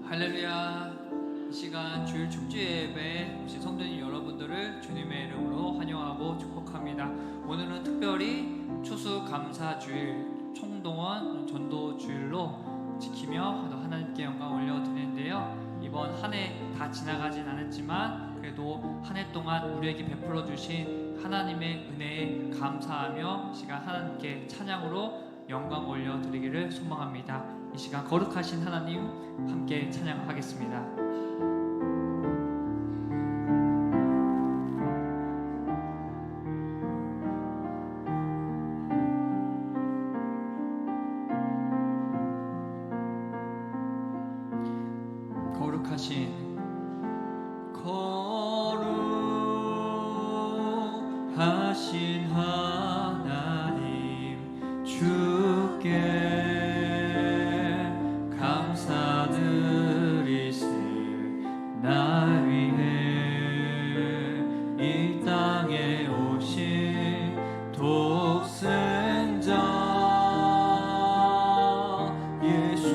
할렐루야. 이 시간 주일 축제 예배에 오신 성도님 여러분들을 주님의 이름으로 환영하고 축복합니다. 오늘은 특별히 추수감사주일 총동원 전도주일로 지키며 하나님께 영광 올려드리는데요. 이번 한 해 다 지나가진 않았지만 그래도 한 해 동안 우리에게 베풀어 주신 하나님의 은혜에 감사하며 시간 하나님께 찬양으로 영광 올려드리기를 소망합니다. 이 시간 거룩하신 하나님 함께 찬양하겠습니다. 거룩하신 하나님 주께 감사드리세. 나 위해 이 땅에 오신 독생자 예수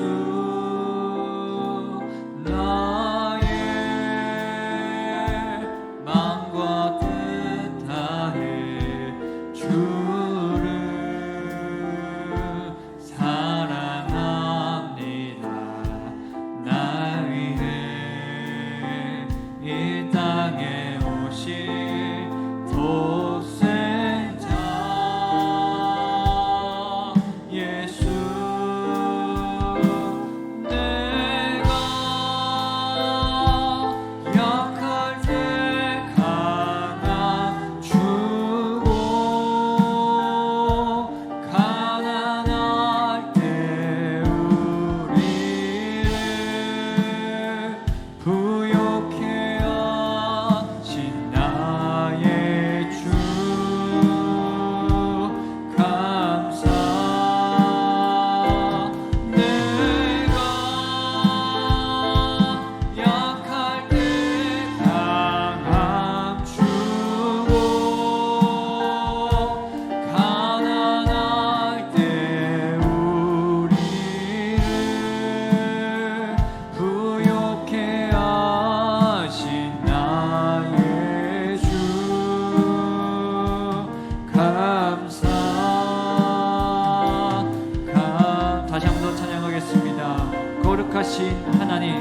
거룩하신 하나님,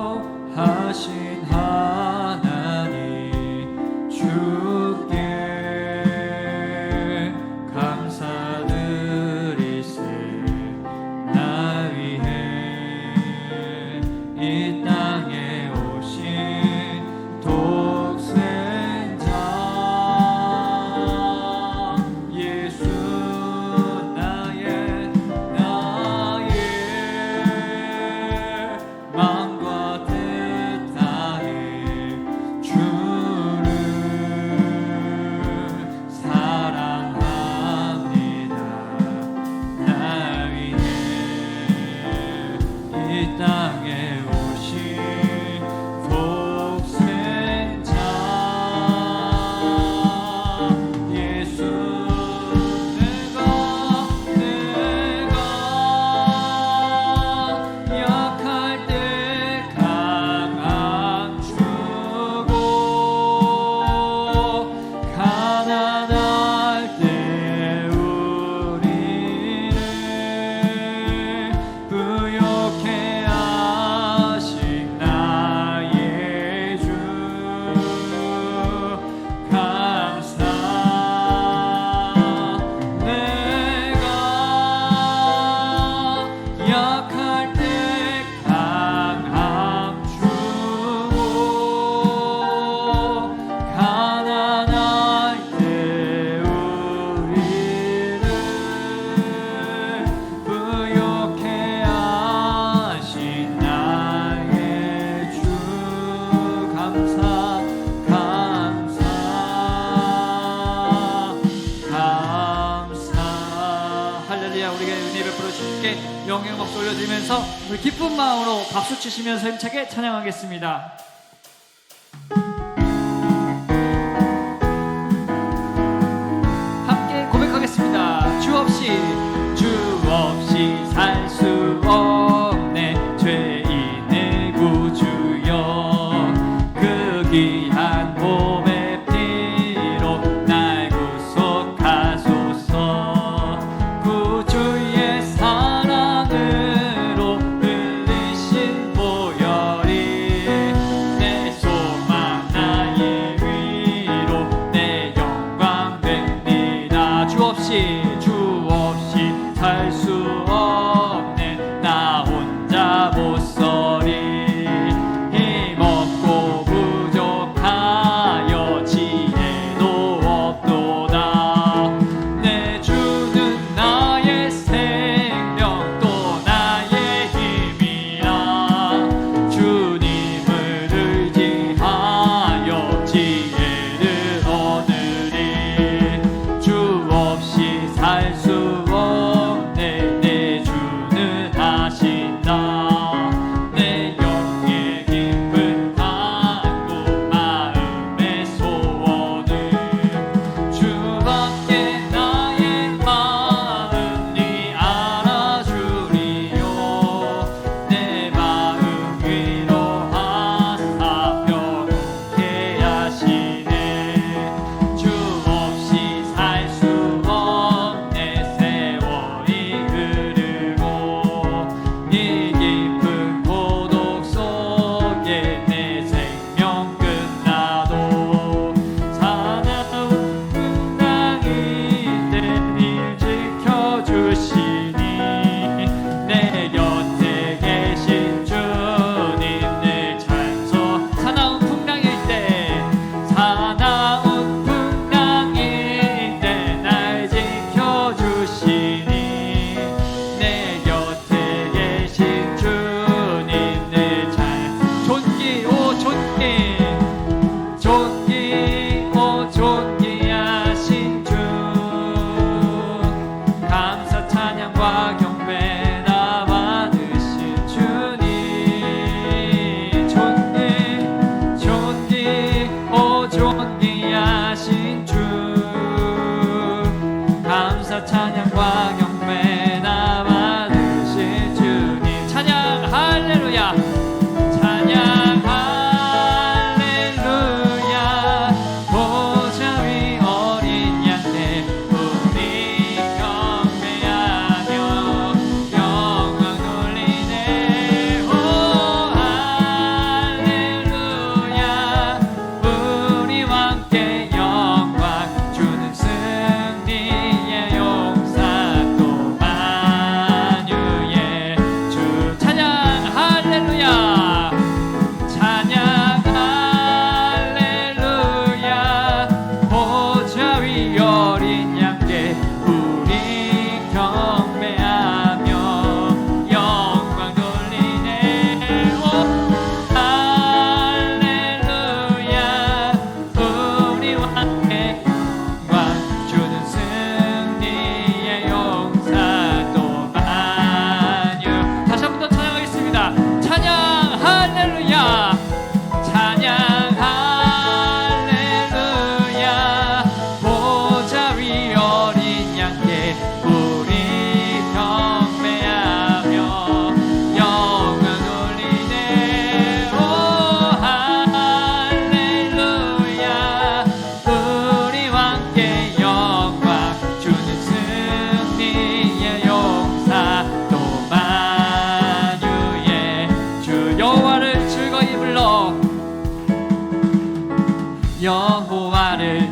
거룩하신 하나님 주께 감사드리세. 나 위해 이 땅에 오신 독생자 영광 박수 올려드리면서 우리 기쁜 마음으로 박수 치시면서 힘차게 찬양하겠습니다. 함께 고백하겠습니다. 주 없이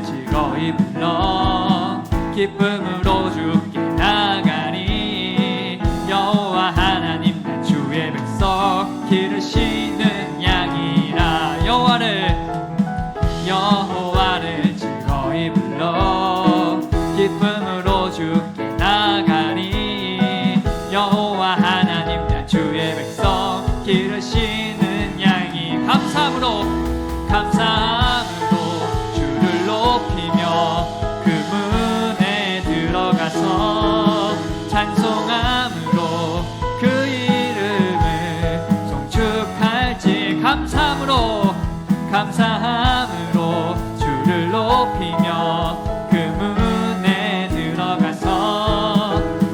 즐거이 불러 기쁨으로 주께 나가니 여호와 하나님 나 주의 백성 기르시는 양이라 여호와를 즐거이 불러 기쁨으로 주께 나가니 여호와 하나님 나 주의 백성 기르시는 양이 감사함으로 주를 높이며 그 문에 들어가서 찬송함으로 그 이름을 송축할지 감사함으로 주를 높이며 그 문에 들어가서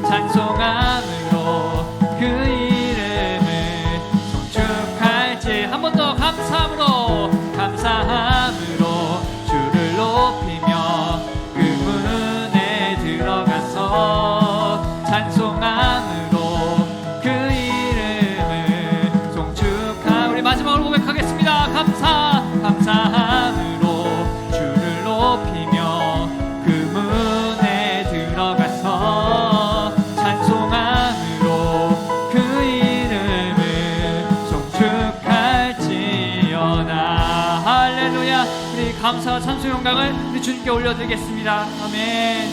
찬송함으로 그 이름을 송축할지 한 번 더 감사함으로 주를 높이며 그 문에 들어가서 찬송함으로 그 이름을 송축하 우리 마지막으로 고백하겠습니다. 감사함으로 주를 높이며 그 문에 들어가서 찬송함으로 그 이름을 송축할지어다. 할렐루야. 우리 감사와 찬송 영광을 우리 주님께 올려드리겠습니다. 아멘.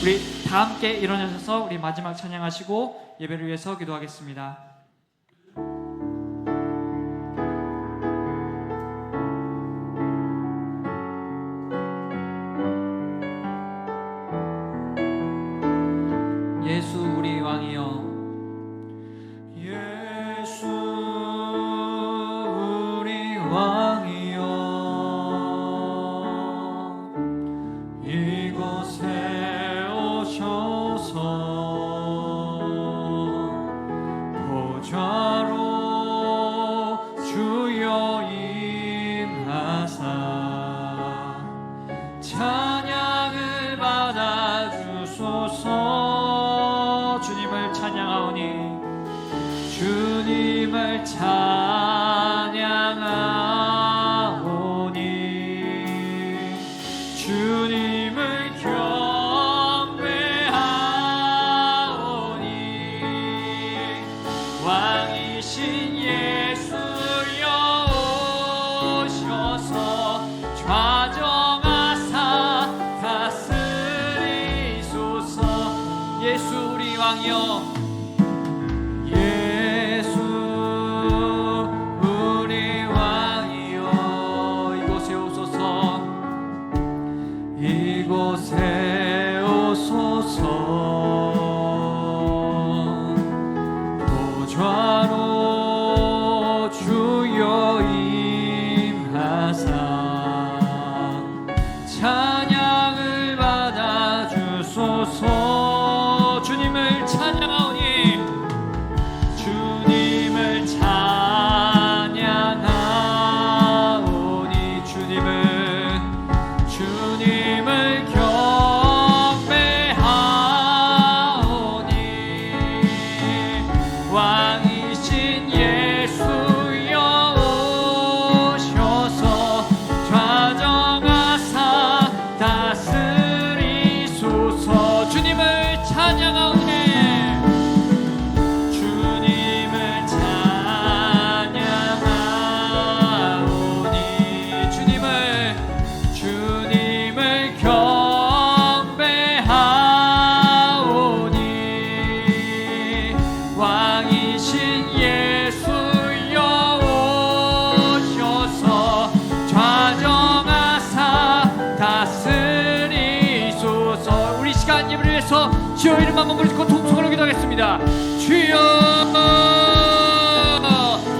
우리 다 함께 일어나셔서 우리 마지막 찬양하시고 예배를 위해서 기도하겠습니다. 예수 우리 왕이여 예수 우리 왕이여 이곳에 오셔서 보좌로 주여 임하사 찬양을 받아주소서. 주님을 찬양하오니 주님을 경배하오니 왕이신 예수여 오셔서 좌정하사 다스리소서. 예수 우리 왕이여 예수 우리 왕이여 이곳에 오소서 이곳에 오소서 보좌로 주여 임하사 찬양을 받아주소서. 주님을 찬양하오니 주님을 찬양하오니 주님을 경배하오니 왕이신 예수여 오셔서 좌정하사 다스리소서. 주님을 찬양하오니 주여 이름만 몸을 짓고 통성으로 기도하겠습니다. 주여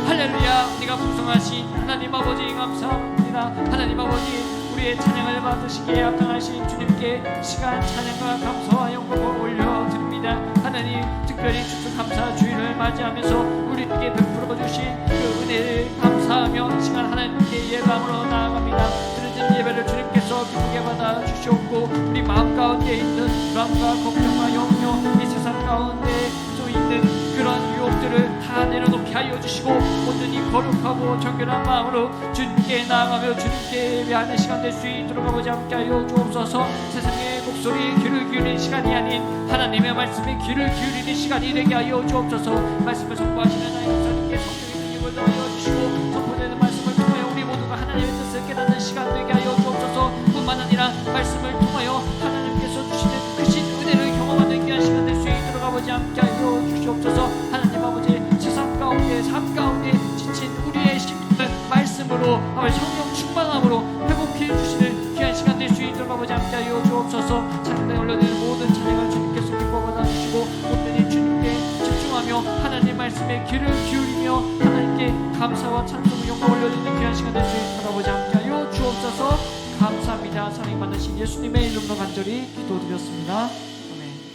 할렐루야. 네가 풍성하신 하나님 아버지 감사합니다. 하나님 아버지 우리의 찬양을 받으시기에 합당하신 주님께 시간 찬양과 감사와 영광을 올려드립니다. 하나님 특별히 추수감사 주일을 맞이하면서 우리에게 베풀어 주신 그 은혜를 감사하며 이 시간 하나님께 예방으로 나아갑니다. 드려진 예배를 주님께서 기쁘게 받아 주시옵고 우리 마음 가운데 있는 불안과 걱정과 염려 이 세상 가운데 또 있는 그런 유혹들을 다 내려놓게 하여 주시옵소서. 주시고 온전히 거룩하고 정결한 마음으로 주님께 나아가며 주님께 예배하는 시간 될 수 있도록 아버지 함께 하여 주옵소서. 세상의 목소리에 귀를 기울이는 시간이 아닌 하나님의 말씀에 귀를 기울이는 시간이 되게 하여 주옵소서. 말씀을 선포하시는 나의 목사님께 성령의 능력을 더하여 주시고 선포되는 말씀을 통하여 우리 모두가 하나님의 뜻을 깨닫는 시간 되게 하여 주옵소서. 뿐만 아니라 말씀을 통하여 하나님께서 주시는 크신 은혜를 경험하는 귀한 시간 될 수 있도록 아버지 함께 하여 주시옵소서. 하나님 아버지 세상 가운데 삶 가운데 지친 우리의 심령을 말씀으로 아버지 성령 충만함으로 회복해 주시는 귀한 시간 될 수 있도록 아버지 함께 하여 주옵소서. 찬양에 올려드리는 모든 찬양을 주님께서 기뻐 받아주시고 온전히 주님께 집중하며 하나님 말씀에 귀를 기울이며 하나님께 감사와 찬송을 영광 올려드리는 귀한 시간 될 수 있도록 아버지 함께 하여 주옵소서. 감사합니다. 사랑이 많으신 예수님의 이름으로 간절히 기도드렸습니다. 아멘.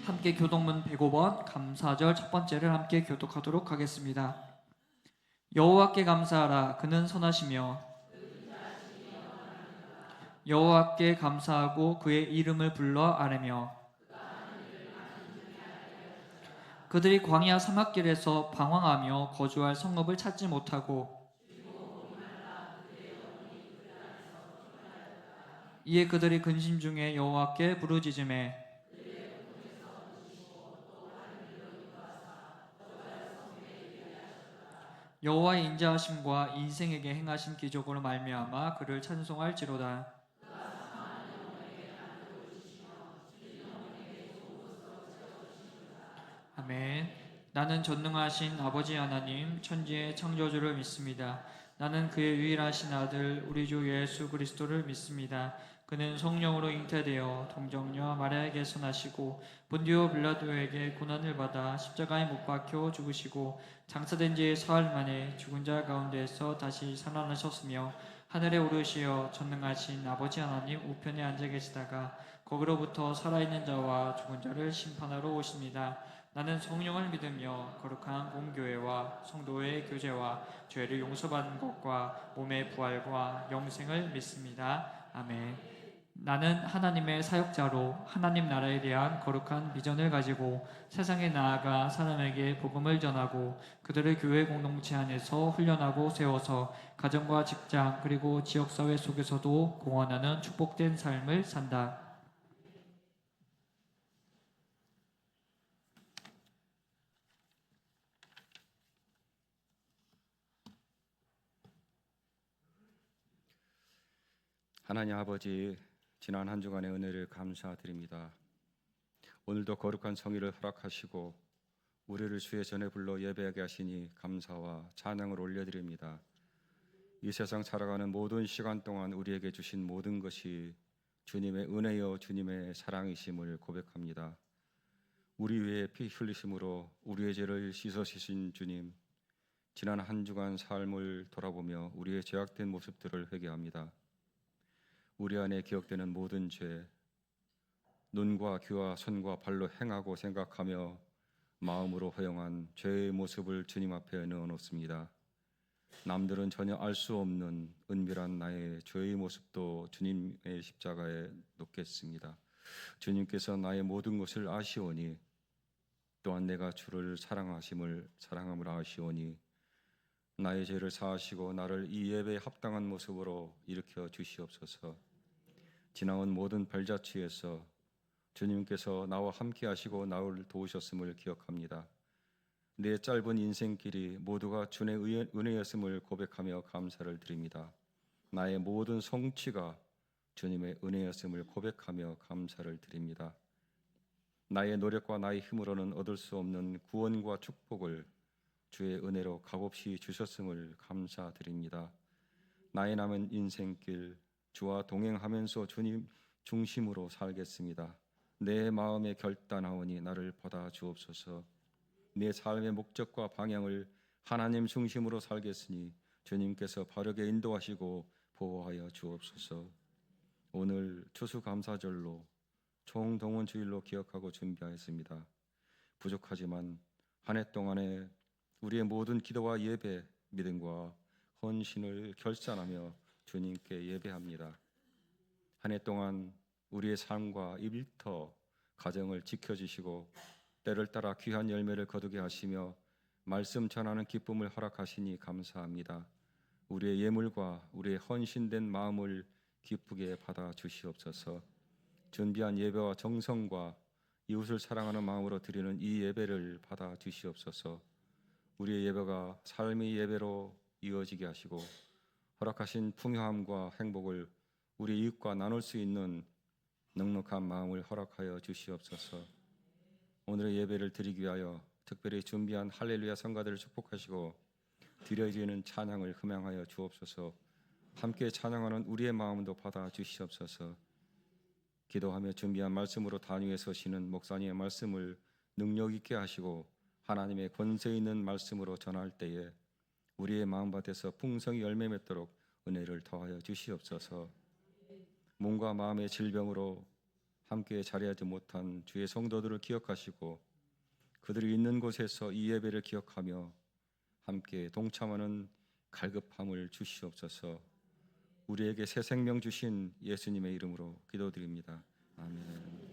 함께 교독문 105번 감사절 첫 번째를 함께 교독하도록 하겠습니다. 여호와께 감사하라. 그는 선하시며 여호와께 감사하고 그의 이름을 불러 아뢰며 그들이 광야 사막길에서 방황하며 거주할 성읍을 찾지 못하고 이에 그들이 근심 중에 여호와께 부르짖으매 여호와의 인자하심과 인생에게 행하신 기적으로 말미암아 그를 찬송할지로다. 아멘. 나는 전능하신 아버지 하나님 천지의 창조주를 믿습니다. 나는 그의 유일하신 아들 우리 주 예수 그리스도를 믿습니다. 그는 성령으로 잉태되어 동정녀 마리아에게서 나시고 본디오 빌라도에게 고난을 받아 십자가에 못 박혀 죽으시고 장사된 지 사흘 만에 죽은 자 가운데에서 다시 살아나셨으며 하늘에 오르시어 전능하신 아버지 하나님 우편에 앉아 계시다가 거기로부터 살아있는 자와 죽은 자를 심판하러 오십니다. 나는 성령을 믿으며 거룩한 공교회와 성도의 교제와 죄를 용서받는 것과 몸의 부활과 영생을 믿습니다. 아멘. 나는 하나님의 사역자로 하나님 나라에 대한 거룩한 비전을 가지고 세상에 나아가 사람에게 복음을 전하고 그들을 교회 공동체 안에서 훈련하고 세워서 가정과 직장 그리고 지역사회 속에서도 공헌하는 축복된 삶을 산다. 하나님 아버지, 지난 한 주간의 은혜를 감사드립니다. 오늘도 거룩한 성의를 허락하시고 우리를 주의 전에 불러 예배하게 하시니 감사와 찬양을 올려드립니다. 이 세상 살아가는 모든 시간 동안 우리에게 주신 모든 것이 주님의 은혜여 주님의 사랑이심을 고백합니다. 우리 위에 피 흘리심으로 우리의 죄를 씻어주신 주님, 지난 한 주간 삶을 돌아보며 우리의 죄악된 모습들을 회개합니다. 우리 안에 기억되는 모든 죄, 눈과 귀와 손과 발로 행하고 생각하며 마음으로 허용한 죄의 모습을 주님 앞에 넣어놓습니다. 남들은 전혀 알 수 없는 은밀한 나의 죄의 모습도 주님의 십자가에 놓겠습니다. 주님께서 나의 모든 것을 아시오니 또한 내가 주를 사랑함을 아시오니 나의 죄를 사하시고 나를 이 예배에 합당한 모습으로 일으켜 주시옵소서. 지나온 모든 발자취에서 주님께서 나와 함께 하시고 나를 도우셨음을 기억합니다. 내 짧은 인생길이 모두가 주의 은혜였음을 고백하며 감사를 드립니다. 나의 모든 성취가 주님의 은혜였음을 고백하며 감사를 드립니다. 나의 노력과 나의 힘으로는 얻을 수 없는 구원과 축복을 주의 은혜로 값없이 주셨음을 감사드립니다. 나의 남은 인생길 주와 동행하면서 주님 중심으로 살겠습니다. 내 마음에 결단하오니 나를 받아 주옵소서. 내 삶의 목적과 방향을 하나님 중심으로 살겠으니 주님께서 바르게 인도하시고 보호하여 주옵소서. 오늘 추수감사절로 총동원주일로 기억하고 준비하였습니다. 부족하지만 한 해 동안에 우리의 모든 기도와 예배, 믿음과 헌신을 결산하며 주님께 예배합니다. 한 해 동안 우리의 삶과 일터, 가정을 지켜주시고 때를 따라 귀한 열매를 거두게 하시며 말씀 전하는 기쁨을 허락하시니 감사합니다. 우리의 예물과 우리의 헌신된 마음을 기쁘게 받아 주시옵소서. 준비한 예배와 정성과 이웃을 사랑하는 마음으로 드리는 이 예배를 받아 주시옵소서. 우리의 예배가 삶의 예배로 이어지게 하시고 허락하신 풍요함과 행복을 우리 이웃과 나눌 수 있는 넉넉한 마음을 허락하여 주시옵소서. 오늘의 예배를 드리기 위하여 특별히 준비한 할렐루야 성가들을 축복하시고 드려지는 찬양을 흠양하여 주옵소서. 함께 찬양하는 우리의 마음도 받아 주시옵소서. 기도하며 준비한 말씀으로 단위에 서시는 목사님의 말씀을 능력 있게 하시고 하나님의 권세 있는 말씀으로 전할 때에 우리의 마음밭에서 풍성히 열매 맺도록 은혜를 더하여 주시옵소서. 몸과 마음의 질병으로 함께 자리하지 못한 주의 성도들을 기억하시고 그들이 있는 곳에서 이 예배를 기억하며 함께 동참하는 갈급함을 주시옵소서. 우리에게 새 생명 주신 예수님의 이름으로 기도드립니다. 아멘.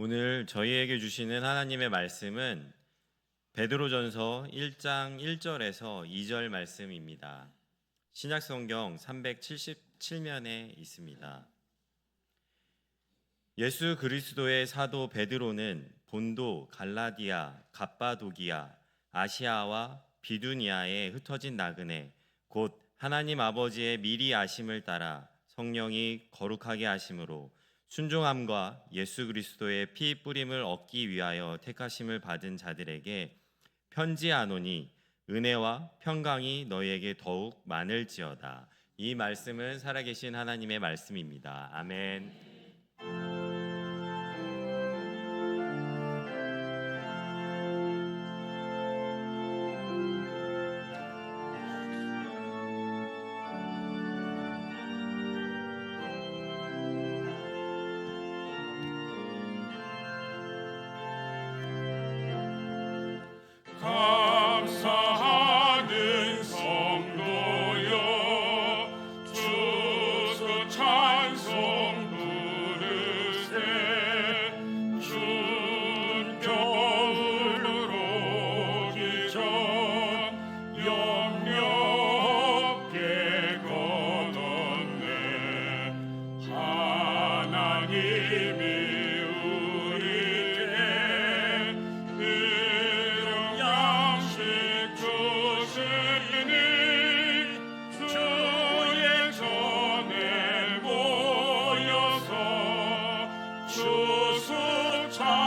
오늘 저희에게 주시는 하나님의 말씀은 베드로전서 1장 1절에서 2절 말씀입니다. 신약성경 377면에 있습니다. 예수 그리스도의 사도 베드로는 본도, 갈라디아, 갑바도기아, 아시아와 비두니아에 흩어진 나그네 곧 하나님 아버지의 미리 아심을 따라 성령이 거룩하게 하심으로 순종함과 예수 그리스도의 피 뿌림을 얻기 위하여 택하심을 받은 자들에게 편지하노니 은혜와 평강이 너희에게 더욱 많을지어다. 이 말씀은 살아계신 하나님의 말씀입니다. 아멘. 감사하는 성도여 주소 찬송 부르세 춘 겨울 오기 전 염렵게 걷었네 하나님이 주소 찬송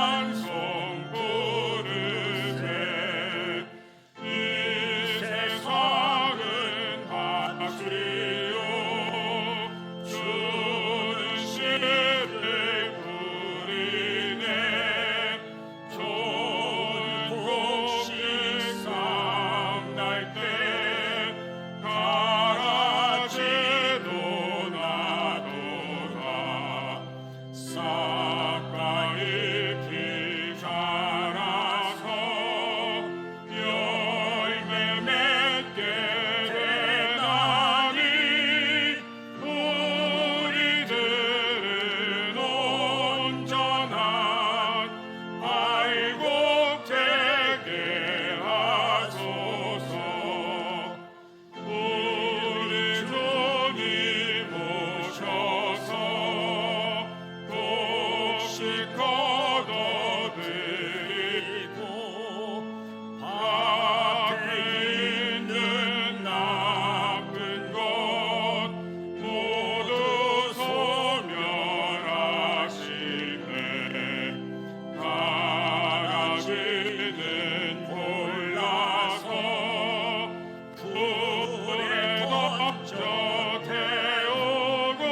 태우고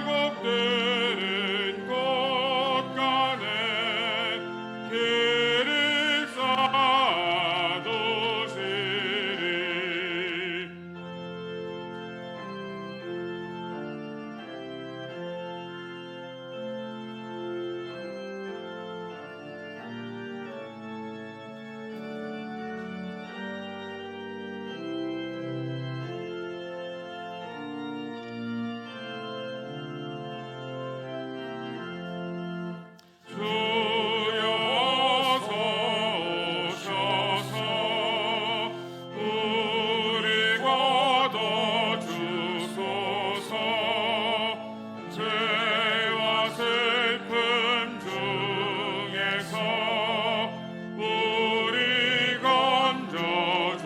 알곡들은 곳간에 길을 쌓아두시리. 주여 어서 오셔서 우리 거둬주소서. 죄와 슬픔 중에서 우리 건져주소서.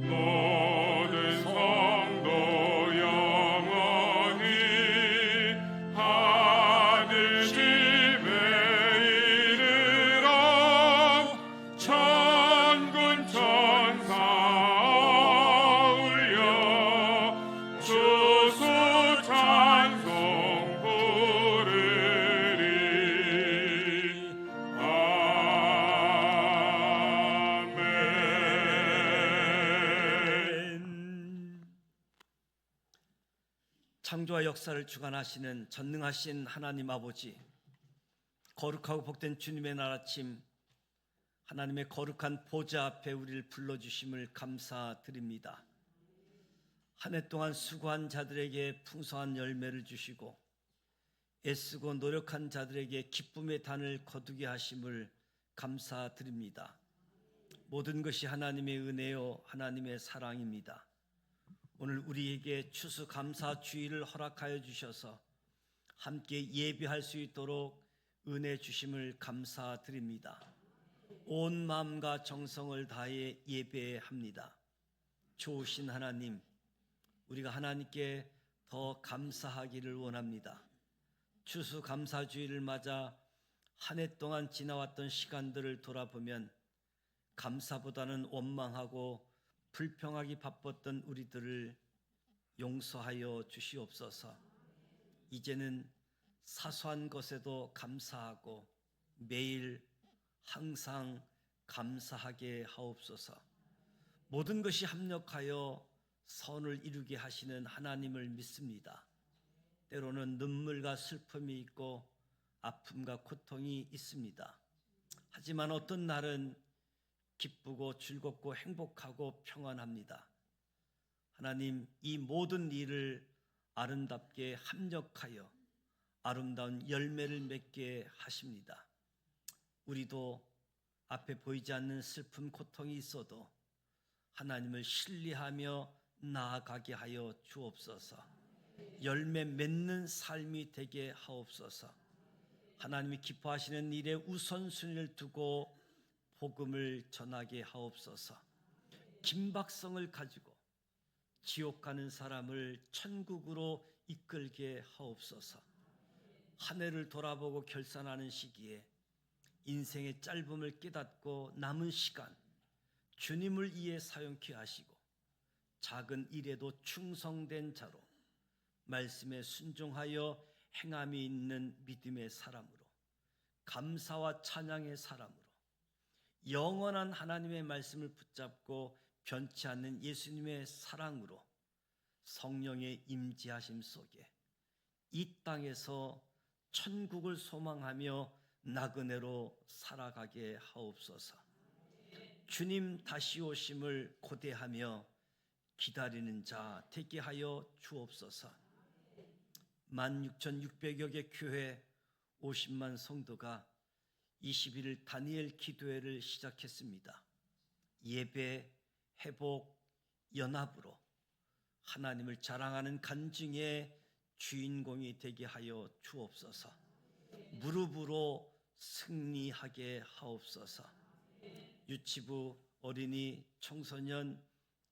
모든 성도 영원히 하늘 집에 이르러 천군 천사 울려 주수 찬송 부르리. 아멘. 창조와 역사를 주관하시는 전능하신 하나님 아버지, 거룩하고 복된 주님의 날아침, 하나님의 거룩한 보좌 앞에 우리를 불러주심을 감사드립니다. 한 해 동안 수고한 자들에게 풍성한 열매를 주시고 애쓰고 노력한 자들에게 기쁨의 단을 거두게 하심을 감사드립니다. 모든 것이 하나님의 은혜요 하나님의 사랑입니다. 오늘 우리에게 추수감사 주일을 허락하여 주셔서 함께 예배할 수 있도록 은혜 주심을 감사드립니다. 온 마음과 정성을 다해 예배합니다. 좋으신 하나님, 우리가 하나님께 더 감사하기를 원합니다. 추수감사주일을 맞아 한 해 동안 지나왔던 시간들을 돌아보면 감사보다는 원망하고 불평하기 바빴던 우리들을 용서하여 주시옵소서. 이제는 사소한 것에도 감사하고 매일 항상 감사하게 하옵소서. 모든 것이 합력하여 선을 이루게 하시는 하나님을 믿습니다. 때로는 눈물과 슬픔이 있고 아픔과 고통이 있습니다. 하지만 어떤 날은 기쁘고 즐겁고 행복하고 평안합니다. 하나님, 이 모든 일을 아름답게 합력하여 아름다운 열매를 맺게 하십니다. 우리도 앞에 보이지 않는 슬픔, 고통이 있어도 하나님을 신뢰하며 나아가게 하여 주옵소서. 열매 맺는 삶이 되게 하옵소서. 하나님이 기뻐하시는 일에 우선순위를 두고 복음을 전하게 하옵소서. 긴박성을 가지고 지옥 가는 사람을 천국으로 이끌게 하옵소서. 한 해를 돌아보고 결산하는 시기에 인생의 짧음을 깨닫고 남은 시간 주님을 위해 사용케 하시고 작은 일에도 충성된 자로 말씀에 순종하여 행함이 있는 믿음의 사람으로, 감사와 찬양의 사람으로, 영원한 하나님의 말씀을 붙잡고 변치 않는 예수님의 사랑으로 성령의 임재하심 속에 이 땅에서 천국을 소망하며 나그네로 살아가게 하옵소서. 주님 다시 오심을 고대하며 기다리는 자 되게 하여 주옵소서. 16,600여 개 교회 50만 성도가 21일 다니엘 기도회를 시작했습니다. 예배, 회복, 연합으로 하나님을 자랑하는 간증의 주인공이 되게 하여 주옵소서. 무릎으로 승리하게 하옵소서. 유치부, 어린이, 청소년,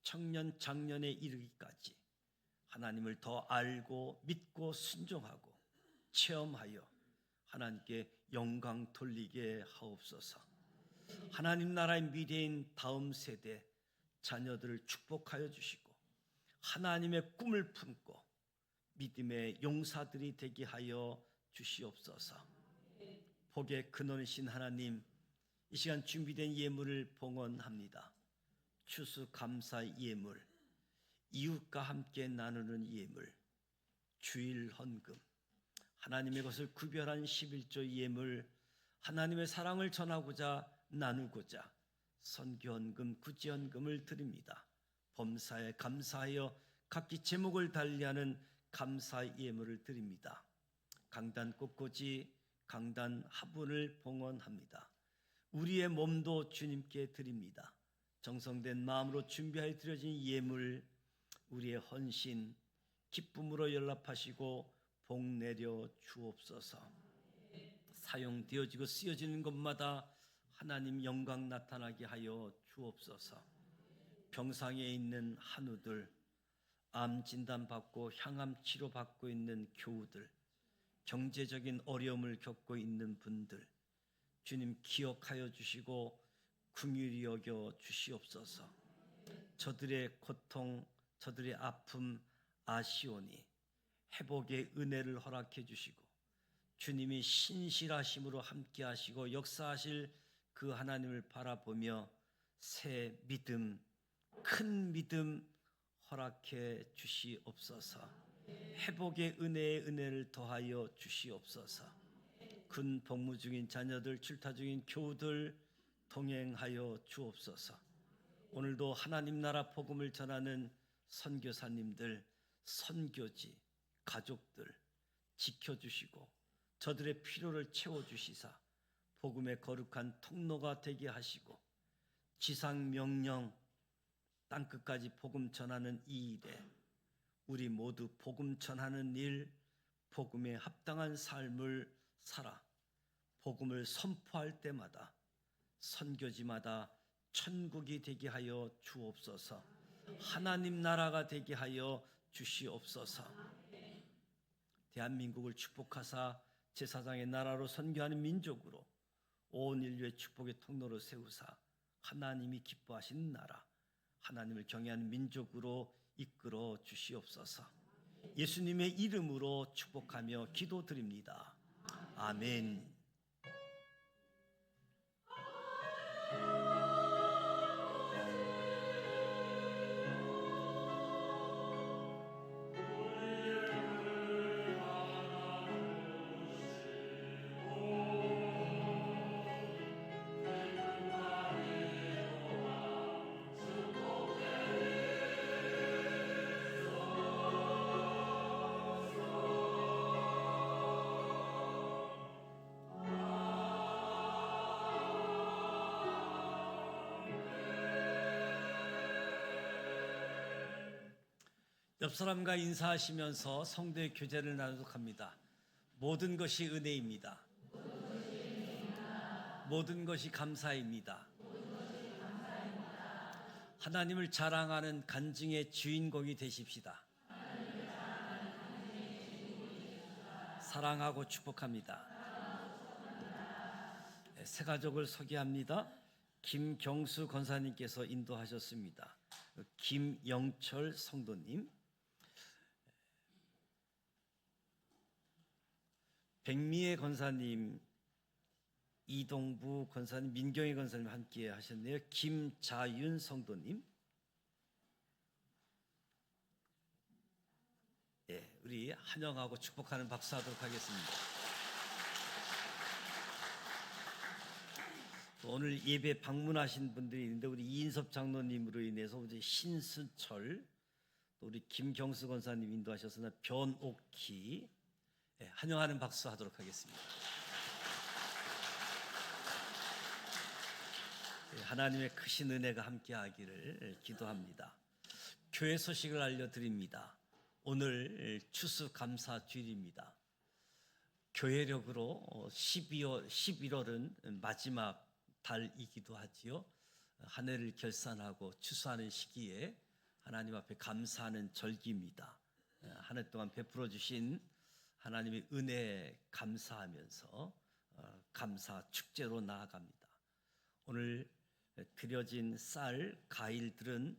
청년, 장년에 이르기까지 하나님을 더 알고 믿고 순종하고 체험하여 하나님께 영광 돌리게 하옵소서. 하나님 나라의 미래인 다음 세대 자녀들을 축복하여 주시고 하나님의 꿈을 품고 믿음의 용사들이 되게 하여 주시옵소서. 복의 근원이신 하나님, 이 시간 준비된 예물을 봉헌합니다. 추수감사 예물, 이웃과 함께 나누는 예물, 주일 헌금, 하나님의 것을 구별한 11조 예물, 하나님의 사랑을 전하고자 나누고자 선교헌금, 구제헌금을 드립니다. 범사에 감사하여 각기 제목을 달리하는 감사 예물을 드립니다. 강단 꽃꽂이, 강단 화분을 봉헌합니다. 우리의 몸도 주님께 드립니다. 정성된 마음으로 준비하여 드려진 예물, 우리의 헌신, 기쁨으로 연락하시고 복 내려 주옵소서. 사용되어지고 쓰여지는 것마다 하나님 영광 나타나게 하여 주옵소서. 병상에 있는 한우들, 암 진단받고 향암 치료받고 있는 교우들, 경제적인 어려움을 겪고 있는 분들, 주님 기억하여 주시고 긍휼히 여겨 주시옵소서. 저들의 고통, 저들의 아픔 아시오니 회복의 은혜를 허락해 주시고 주님이 신실하심으로 함께 하시고 역사하실 그 하나님을 바라보며 새 믿음, 큰 믿음 허락해 주시옵소서. 회복의 은혜를 더하여 주시옵소서. 군 복무 중인 자녀들, 출타 중인 교우들 동행하여 주옵소서. 오늘도 하나님 나라 복음을 전하는 선교사님들, 선교지, 가족들 지켜주시고 저들의 필요를 채워주시사 복음의 거룩한 통로가 되게 하시고 지상 명령 땅끝까지 복음 전하는 이 일에 우리 모두 복음 전하는 일, 복음에 합당한 삶을 살아 복음을 선포할 때마다 선교지마다 천국이 되게 하여 주옵소서. 하나님 나라가 되게 하여 주시옵소서. 대한민국을 축복하사 제사장의 나라로 선교하는 민족으로 온 인류의 축복의 통로로 세우사 하나님이 기뻐하시는 나라, 하나님을 경외하는 민족으로 이끌어 주시옵소서. 예수님의 이름으로 축복하며 기도드립니다. 아멘. 옆 사람과 인사하시면서 성도의 교제를 나누도록 합니다. 모든 것이 은혜입니다. 모든 것이 감사입니다. 하나님을 자랑하는 간증의 주인공이 되십시다. 사랑하고 축복합니다. 새 가족을 소개합니다. 김경수 권사님께서 인도하셨습니다. 김영철 성도님, 백미애 권사님, 이동부 권사님, 민경희 권사님 함께 하셨네요. 김자윤 성도님, 우리 환영하고 축복하는 박수 하도록 하겠습니다. 오늘 예배 방문하신 분들이 있는데 우리 이인섭 장로님으로 인해서 이제 신수철, 또 우리 김경수 권사님 인도하셔서 변옥희, 환영하는 박수 하도록 하겠습니다. 하나님의 크신 은혜가 함께하기를 기도합니다. 교회 소식을 알려드립니다. 오늘 추수감사 주일입니다. 교회력으로 11월은 마지막 달이기도 하지요. 한 해를 결산하고 추수하는 시기에 하나님 앞에 감사하는 절기입니다. 한 해 동안 베풀어 주신 하나님의 은혜에 감사하면서 감사 축제로 나아갑니다. 오늘 드려진 쌀, 과일들은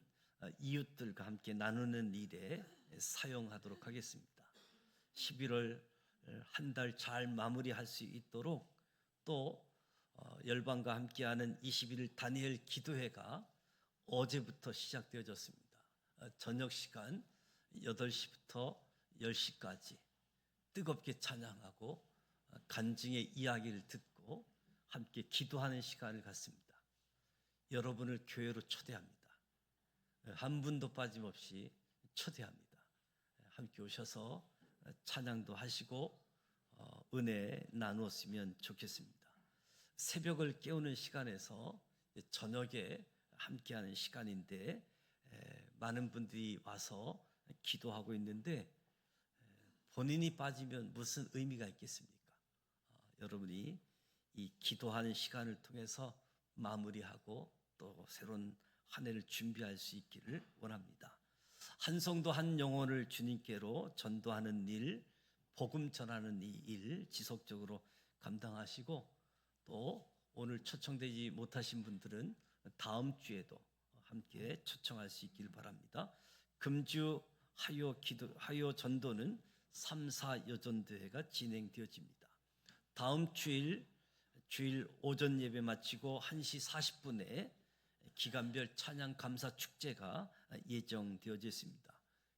이웃들과 함께 나누는 일에 사용하도록 하겠습니다. 11월 한 달 잘 마무리할 수 있도록 또 열방과 함께하는 21일 다니엘 기도회가 어제부터 시작되어졌습니다. 저녁 시간 8시부터 10시까지 뜨겁게 찬양하고 간증의 이야기를 듣고 함께 기도하는 시간을 갖습니다. 여러분을 교회로 초대합니다. 한 분도 빠짐없이 초대합니다. 함께 오셔서 찬양도 하시고 은혜 나누었으면 좋겠습니다. 새벽을 깨우는 시간에서 저녁에 함께하는 시간인데 많은 분들이 와서 기도하고 있는데 본인이 빠지면 무슨 의미가 있겠습니까? 여러분이 이 기도하는 시간을 통해서 마무리하고 또 새로운 한 해를 준비할 수 있기를 원합니다. 한 성도 한 영혼을 주님께로 전도하는 일, 복음 전하는 이 일 지속적으로 감당하시고 또 오늘 초청되지 못하신 분들은 다음 주에도 함께 초청할 수 있기를 바랍니다. 금주 하요 전도는 3, 4 여전대회가 진행되어집니다. 다음 주일 오전 예배 마치고 1시 40분에 기간별 찬양 감사 축제가 예정되어져 있습니다.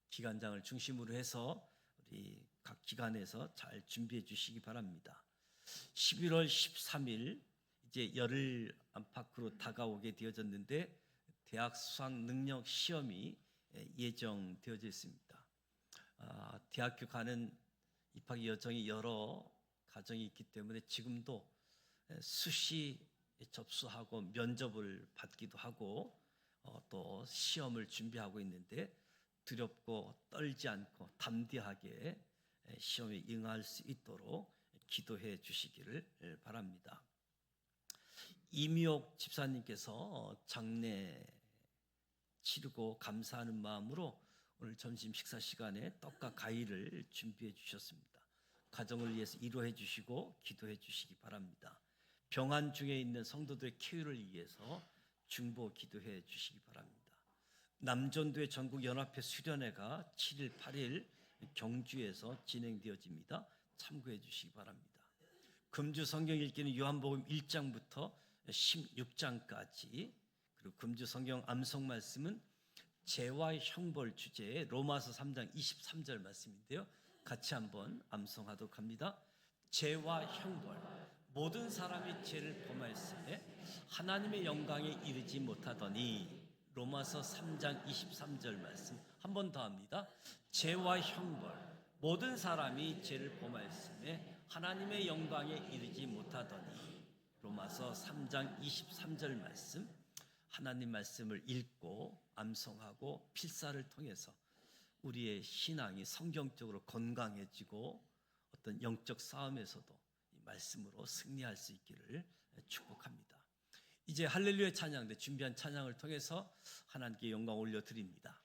기간장을 중심으로 해서 우리 각 기관에서 잘 준비해 주시기 바랍니다. 11월 13일 이제 열흘 안팎으로 다가오게 되어졌는데 대학 수학 능력 시험이 예정되어져 있습니다. 대학교 가는 입학 여정이 여러 과정이 있기 때문에 지금도 수시 접수하고 면접을 받기도 하고 또 시험을 준비하고 있는데 두렵고 떨지 않고 담대하게 시험에 응할 수 있도록 기도해 주시기를 바랍니다. 이미옥 집사님께서 장례 치르고 감사하는 마음으로 오늘 점심 식사 시간에 떡과 과일을 준비해 주셨습니다. 가정을 위해서 위로해 주시고 기도해 주시기 바랍니다. 병환 중에 있는 성도들의 쾌유를 위해서 중보 기도해 주시기 바랍니다. 남전도의 전국연합회 수련회가 7일, 8일 경주에서 진행되어집니다. 참고해 주시기 바랍니다. 금주 성경 읽기는 요한복음 1장부터 16장까지, 그리고 금주 성경 암송 말씀은 죄와 형벌 주제의 로마서 3장 23절 말씀인데요. 같이 한번 암송하도록 합니다. 죄와 형벌, 모든 사람이 죄를 범하였으에 하나님의 영광에 이르지 못하더니. 로마서 3장 23절 말씀 한 번 더 합니다. 죄와 형벌, 모든 사람이 죄를 범하였으에 하나님의 영광에 이르지 못하더니. 로마서 3장 23절 말씀, 하나님 말씀을 읽고 암송하고 필사를 통해서 우리의 신앙이 성경적으로 건강해지고 어떤 영적 싸움에서도 이 말씀으로 승리할 수 있기를 축복합니다. 이제 할렐루야 찬양대 준비한 찬양을 통해서 하나님께 영광 올려드립니다.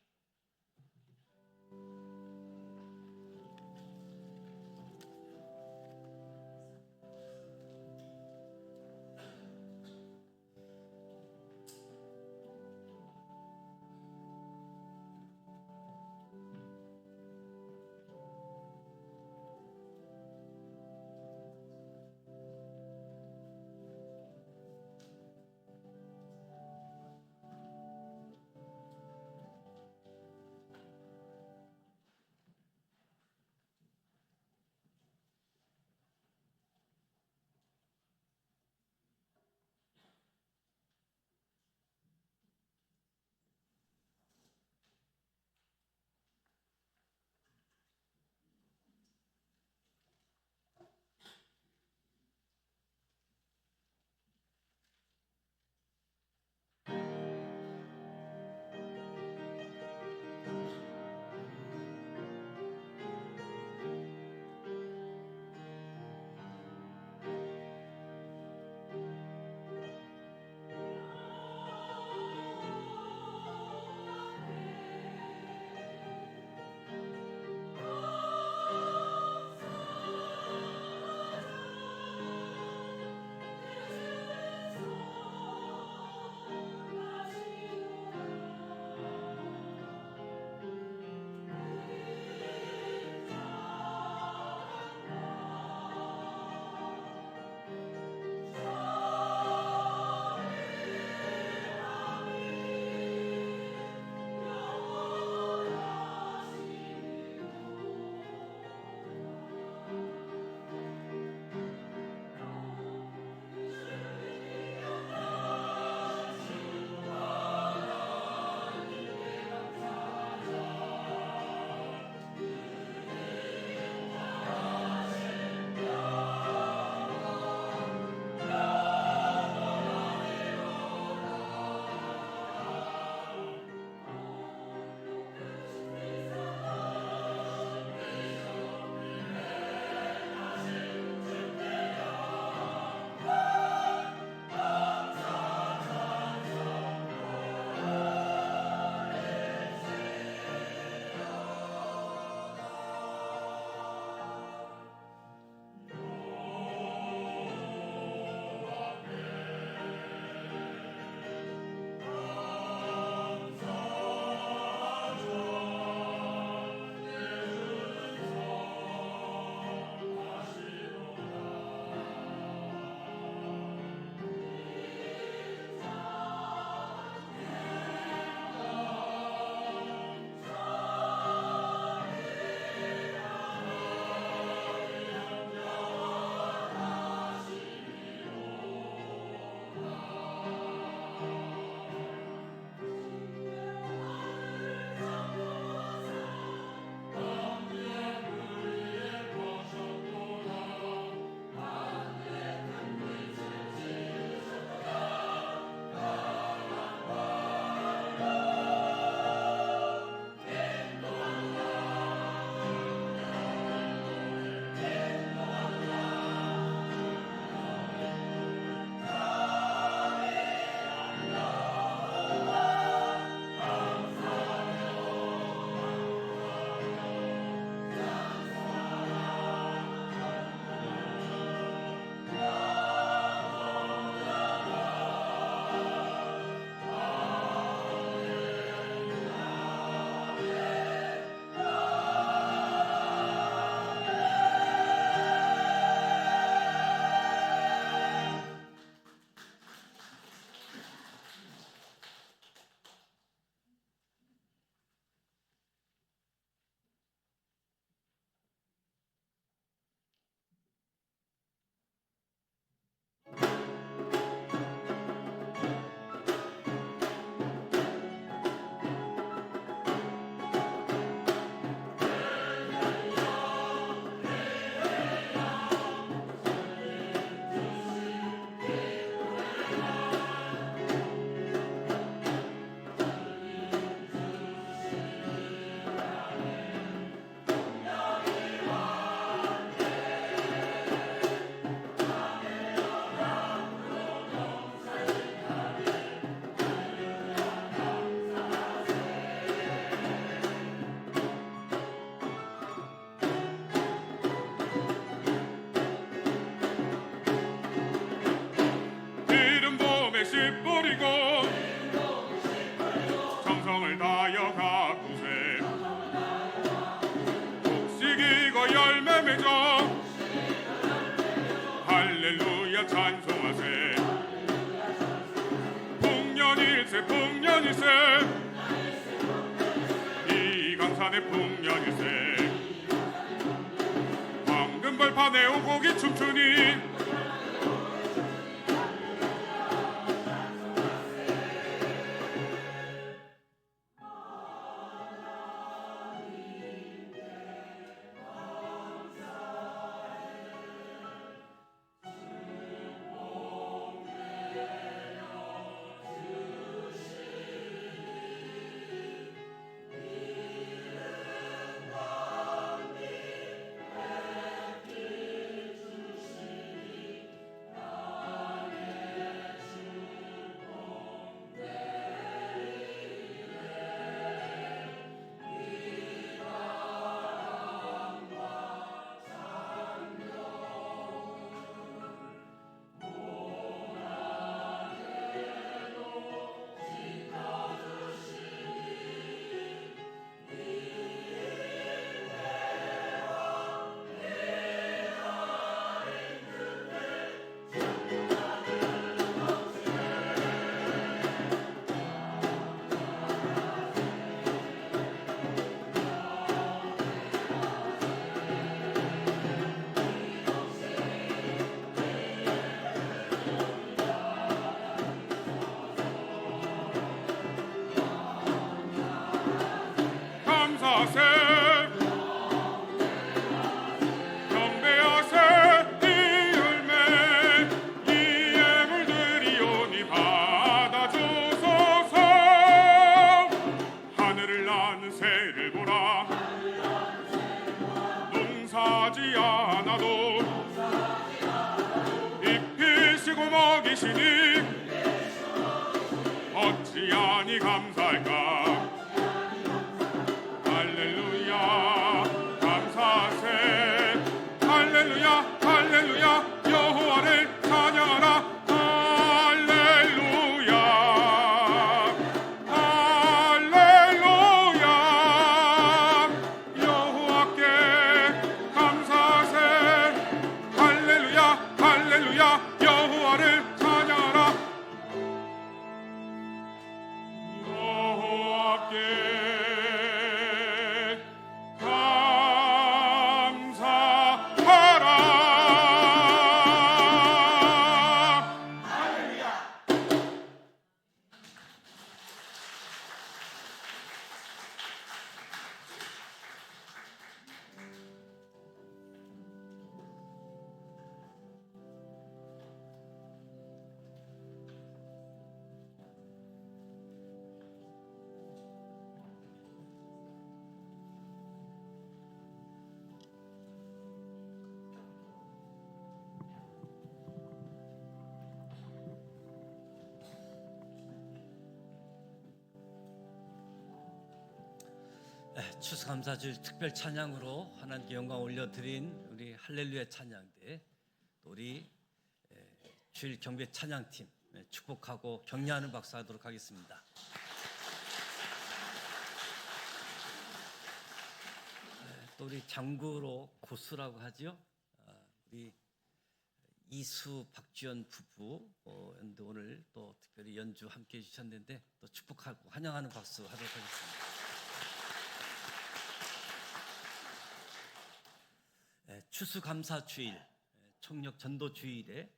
정성을 다하여 가꾸세 곡식이고 열매 맺어 할렐루야 찬송하세 풍년일세 풍년일세 이 강산의 풍년일세 황금벌판에 오곡이 춤추니 감사하세 경배하세 이 열매 이 예물들이오니 받아주소서 하늘을 나는 새를 보라 농사지 않아도 입히시고 먹이시니 어찌하니 감사할까 할렐루야 감사하세 할렐루야 할렐루야 여호와를 찬양하라 할렐루야 할렐루야 여호와께 감사하세 할렐루야 할렐루야 여호와를 찬양하라 여호와께 추수감사주일 특별 찬양으로 하나님께 영광 올려드린 우리 할렐루야 찬양대 또 우리 주일 경배 찬양팀 축복하고 격려하는 박수 하도록 하겠습니다. 또 우리 장구로 고수라고 하죠. 우리 이수 박주연 부부 오늘 또 특별히 연주 함께 해주셨는데 또 축복하고 환영하는 박수 하도록 하겠습니다. 추수감사주일, 총력 전도주일에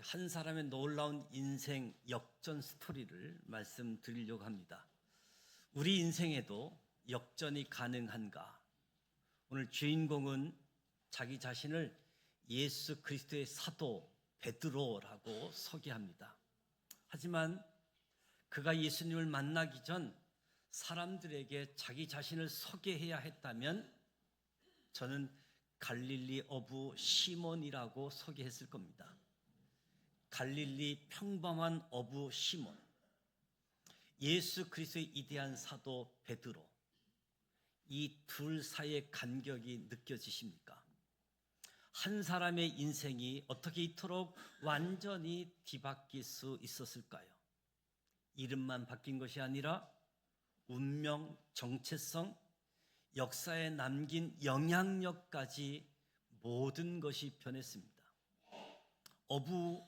한 사람의 놀라운 인생 역전 스토리를 말씀드리려고 합니다. 우리 인생에도 역전이 가능한가? 오늘 주인공은 자기 자신을 예수 그리스도의 사도 베드로라고 소개합니다. 하지만 그가 예수님을 만나기 전 사람들에게 자기 자신을 소개해야 했다면 저는 갈릴리 어부 시몬이라고 소개했을 겁니다. 갈릴리 평범한 어부 시몬, 예수 그리스도의 이대한 사도 베드로, 이 둘 사이의 간격이 느껴지십니까? 한 사람의 인생이 어떻게 이토록 완전히 뒤바뀔 수 있었을까요? 이름만 바뀐 것이 아니라 운명, 정체성, 역사에 남긴 영향력까지 모든 것이 변했습니다. 어부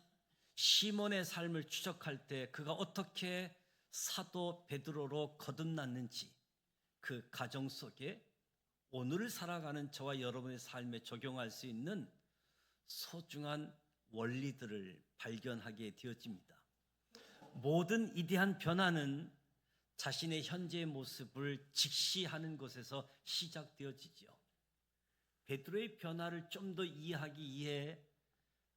시몬의 삶을 추적할 때 그가 어떻게 사도 베드로로 거듭났는지 그 가정 속에 오늘 살아가는 저와 여러분의 삶에 적용할 수 있는 소중한 원리들을 발견하게 되어집니다. 모든 이대한 변화는 자신의 현재의 모습을 직시하는 것에서 시작되어지죠. 베드로의 변화를 좀 더 이해하기 위해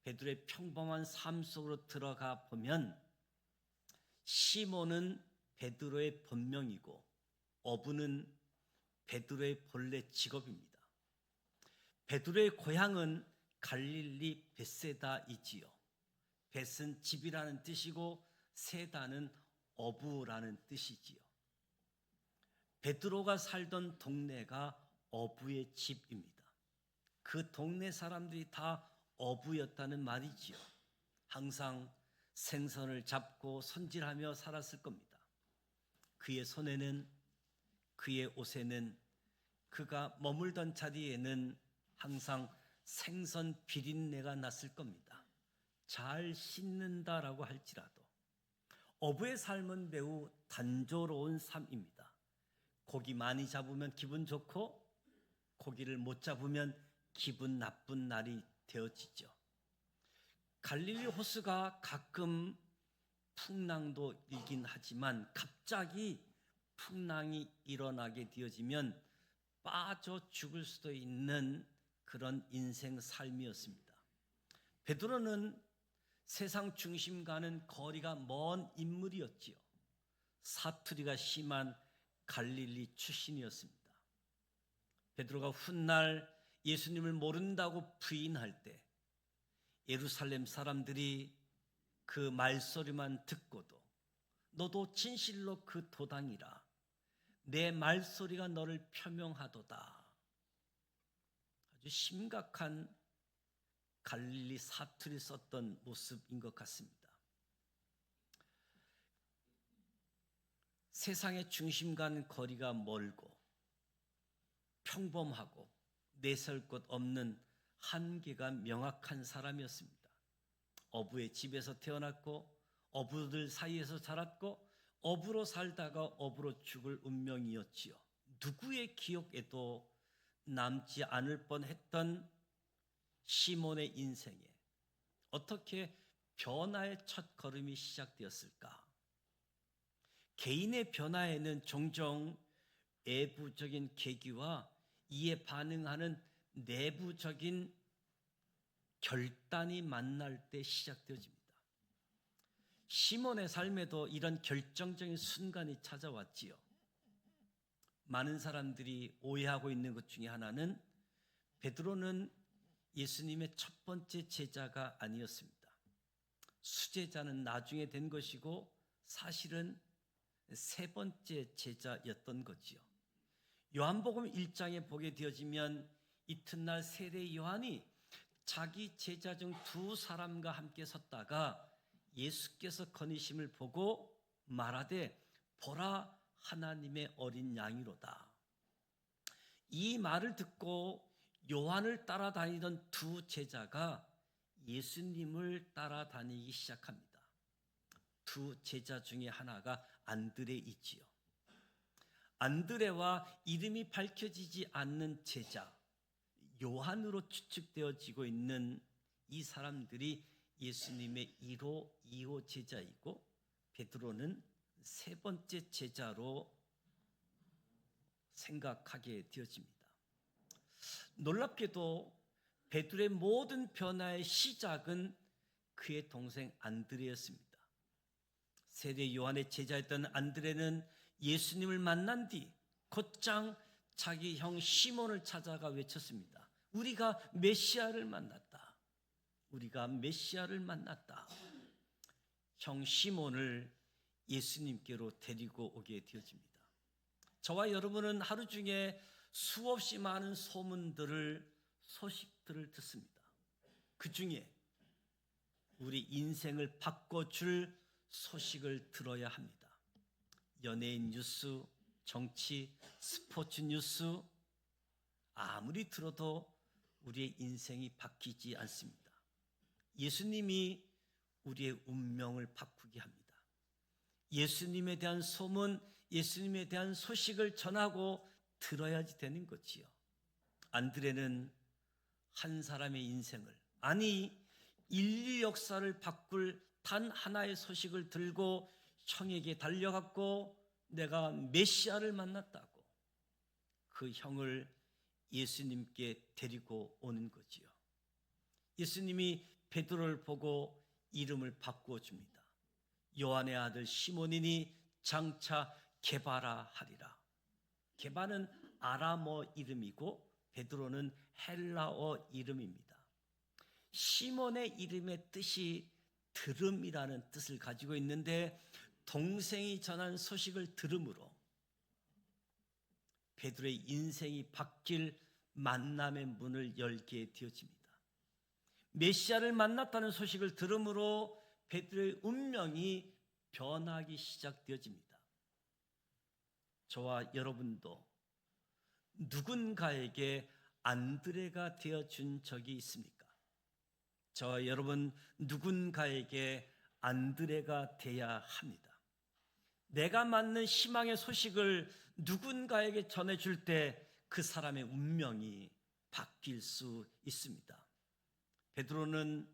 베드로의 평범한 삶 속으로 들어가 보면 시몬은 베드로의 본명이고 어부는 베드로의 본래 직업입니다. 베드로의 고향은 갈릴리 벳세다이지요. 벳은 집이라는 뜻이고 세다는 어부라는 뜻이지요. 베드로가 살던 동네가 어부의 집입니다. 그 동네 사람들이 다 어부였다는 말이지요. 항상 생선을 잡고 손질하며 살았을 겁니다. 그의 손에는, 그의 옷에는, 그가 머물던 자리에는 항상 생선 비린내가 났을 겁니다. 잘 씻는다라고 할지라도. 어부의 삶은 매우 단조로운 삶입니다. 고기 많이 잡으면 기분 좋고 고기를 못 잡으면 기분 나쁜 날이 되어지죠. 갈릴리 호수가 가끔 풍랑도 일긴 하지만 갑자기 풍랑이 일어나게 되어지면 빠져 죽을 수도 있는 그런 인생 삶이었습니다. 베드로는 세상 중심과는 거리가 먼 인물이었지요. 사투리가 심한 갈릴리 출신이었습니다. 베드로가 훗날 예수님을 모른다고 부인할 때 예루살렘 사람들이 그 말소리만 듣고도 너도 진실로 그 도당이라 내 말소리가 너를 표명하도다. 아주 심각한 갈릴리 사투리 썼던 모습인 것 같습니다. 세상의 중심과는 거리가 멀고 평범하고 내세울 것 없는 한계가 명확한 사람이었습니다. 어부의 집에서 태어났고 어부들 사이에서 자랐고 어부로 살다가 어부로 죽을 운명이었지요. 누구의 기억에도 남지 않을 뻔했던 시몬의 인생에 어떻게 변화의 첫 걸음이 시작되었을까? 개인의 변화에는 종종 외부적인 계기와 이에 반응하는 내부적인 결단이 만날 때 시작되어집니다. 시몬의 삶에도 이런 결정적인 순간이 찾아왔지요. 많은 사람들이 오해하고 있는 것 중에 하나는 베드로는 예수님의 첫 번째 제자가 아니었습니다. 수제자는 나중에 된 것이고 사실은 세 번째 제자였던 거지요. 요한복음 1장에 보게 되어지면 이튿날 세례 요한이 자기 제자 중 두 사람과 함께 섰다가 예수께서 거니심을 보고 말하되 보라 하나님의 어린 양이로다. 이 말을 듣고 요한을 따라다니던 두 제자가 예수님을 따라다니기 시작합니다. 두 제자 중에 하나가 안드레이지요. 안드레와 이름이 밝혀지지 않는 제자 요한으로 추측되어지고 있는 이 사람들이 예수님의 1호, 2호 제자이고 베드로는 세 번째 제자로 생각하게 되어집니다. 놀랍게도 베드로의 모든 변화의 시작은 그의 동생 안드레였습니다. 세례 요한의 제자였던 안드레는 예수님을 만난 뒤 곧장 자기 형 시몬을 찾아가 외쳤습니다. 우리가 메시아를 만났다. 우리가 메시아를 만났다. 형 시몬을 예수님께로 데리고 오게 되어집니다. 저와 여러분은 하루 중에 수없이 많은 소식들을 듣습니다. 그 중에 우리 인생을 바꿔줄 소식을 들어야 합니다. 연예인 뉴스, 정치, 스포츠 뉴스 아무리 들어도 우리의 인생이 바뀌지 않습니다. 예수님이 우리의 운명을 바꾸게 합니다. 예수님에 대한 소문, 예수님에 대한 소식을 전하고 들어야지 되는 거지요. 안드레는 한 사람의 인생을, 아니 인류 역사를 바꿀 단 하나의 소식을 들고 형에게 달려갔고 내가 메시아를 만났다고 그 형을 예수님께 데리고 오는 거지요. 예수님이 베드로를 보고 이름을 바꾸어 줍니다. 요한의 아들 시몬이니 장차 게바라 하리라. 게바는 아람어 이름이고 베드로는 헬라어 이름입니다. 시몬의 이름의 뜻이 들음이라는 뜻을 가지고 있는데 동생이 전한 소식을 들음으로 베드로의 인생이 바뀔 만남의 문을 열게 되어집니다. 메시아를 만났다는 소식을 들음으로 베드로의 운명이 변하기 시작되어집니다. 저와 여러분도 누군가에게 안드레가 되어준 적이 있습니까? 저와 여러분 누군가에게 안드레가 돼야 합니다. 내가 맞는 희망의 소식을 누군가에게 전해줄 때 그 사람의 운명이 바뀔 수 있습니다. 베드로는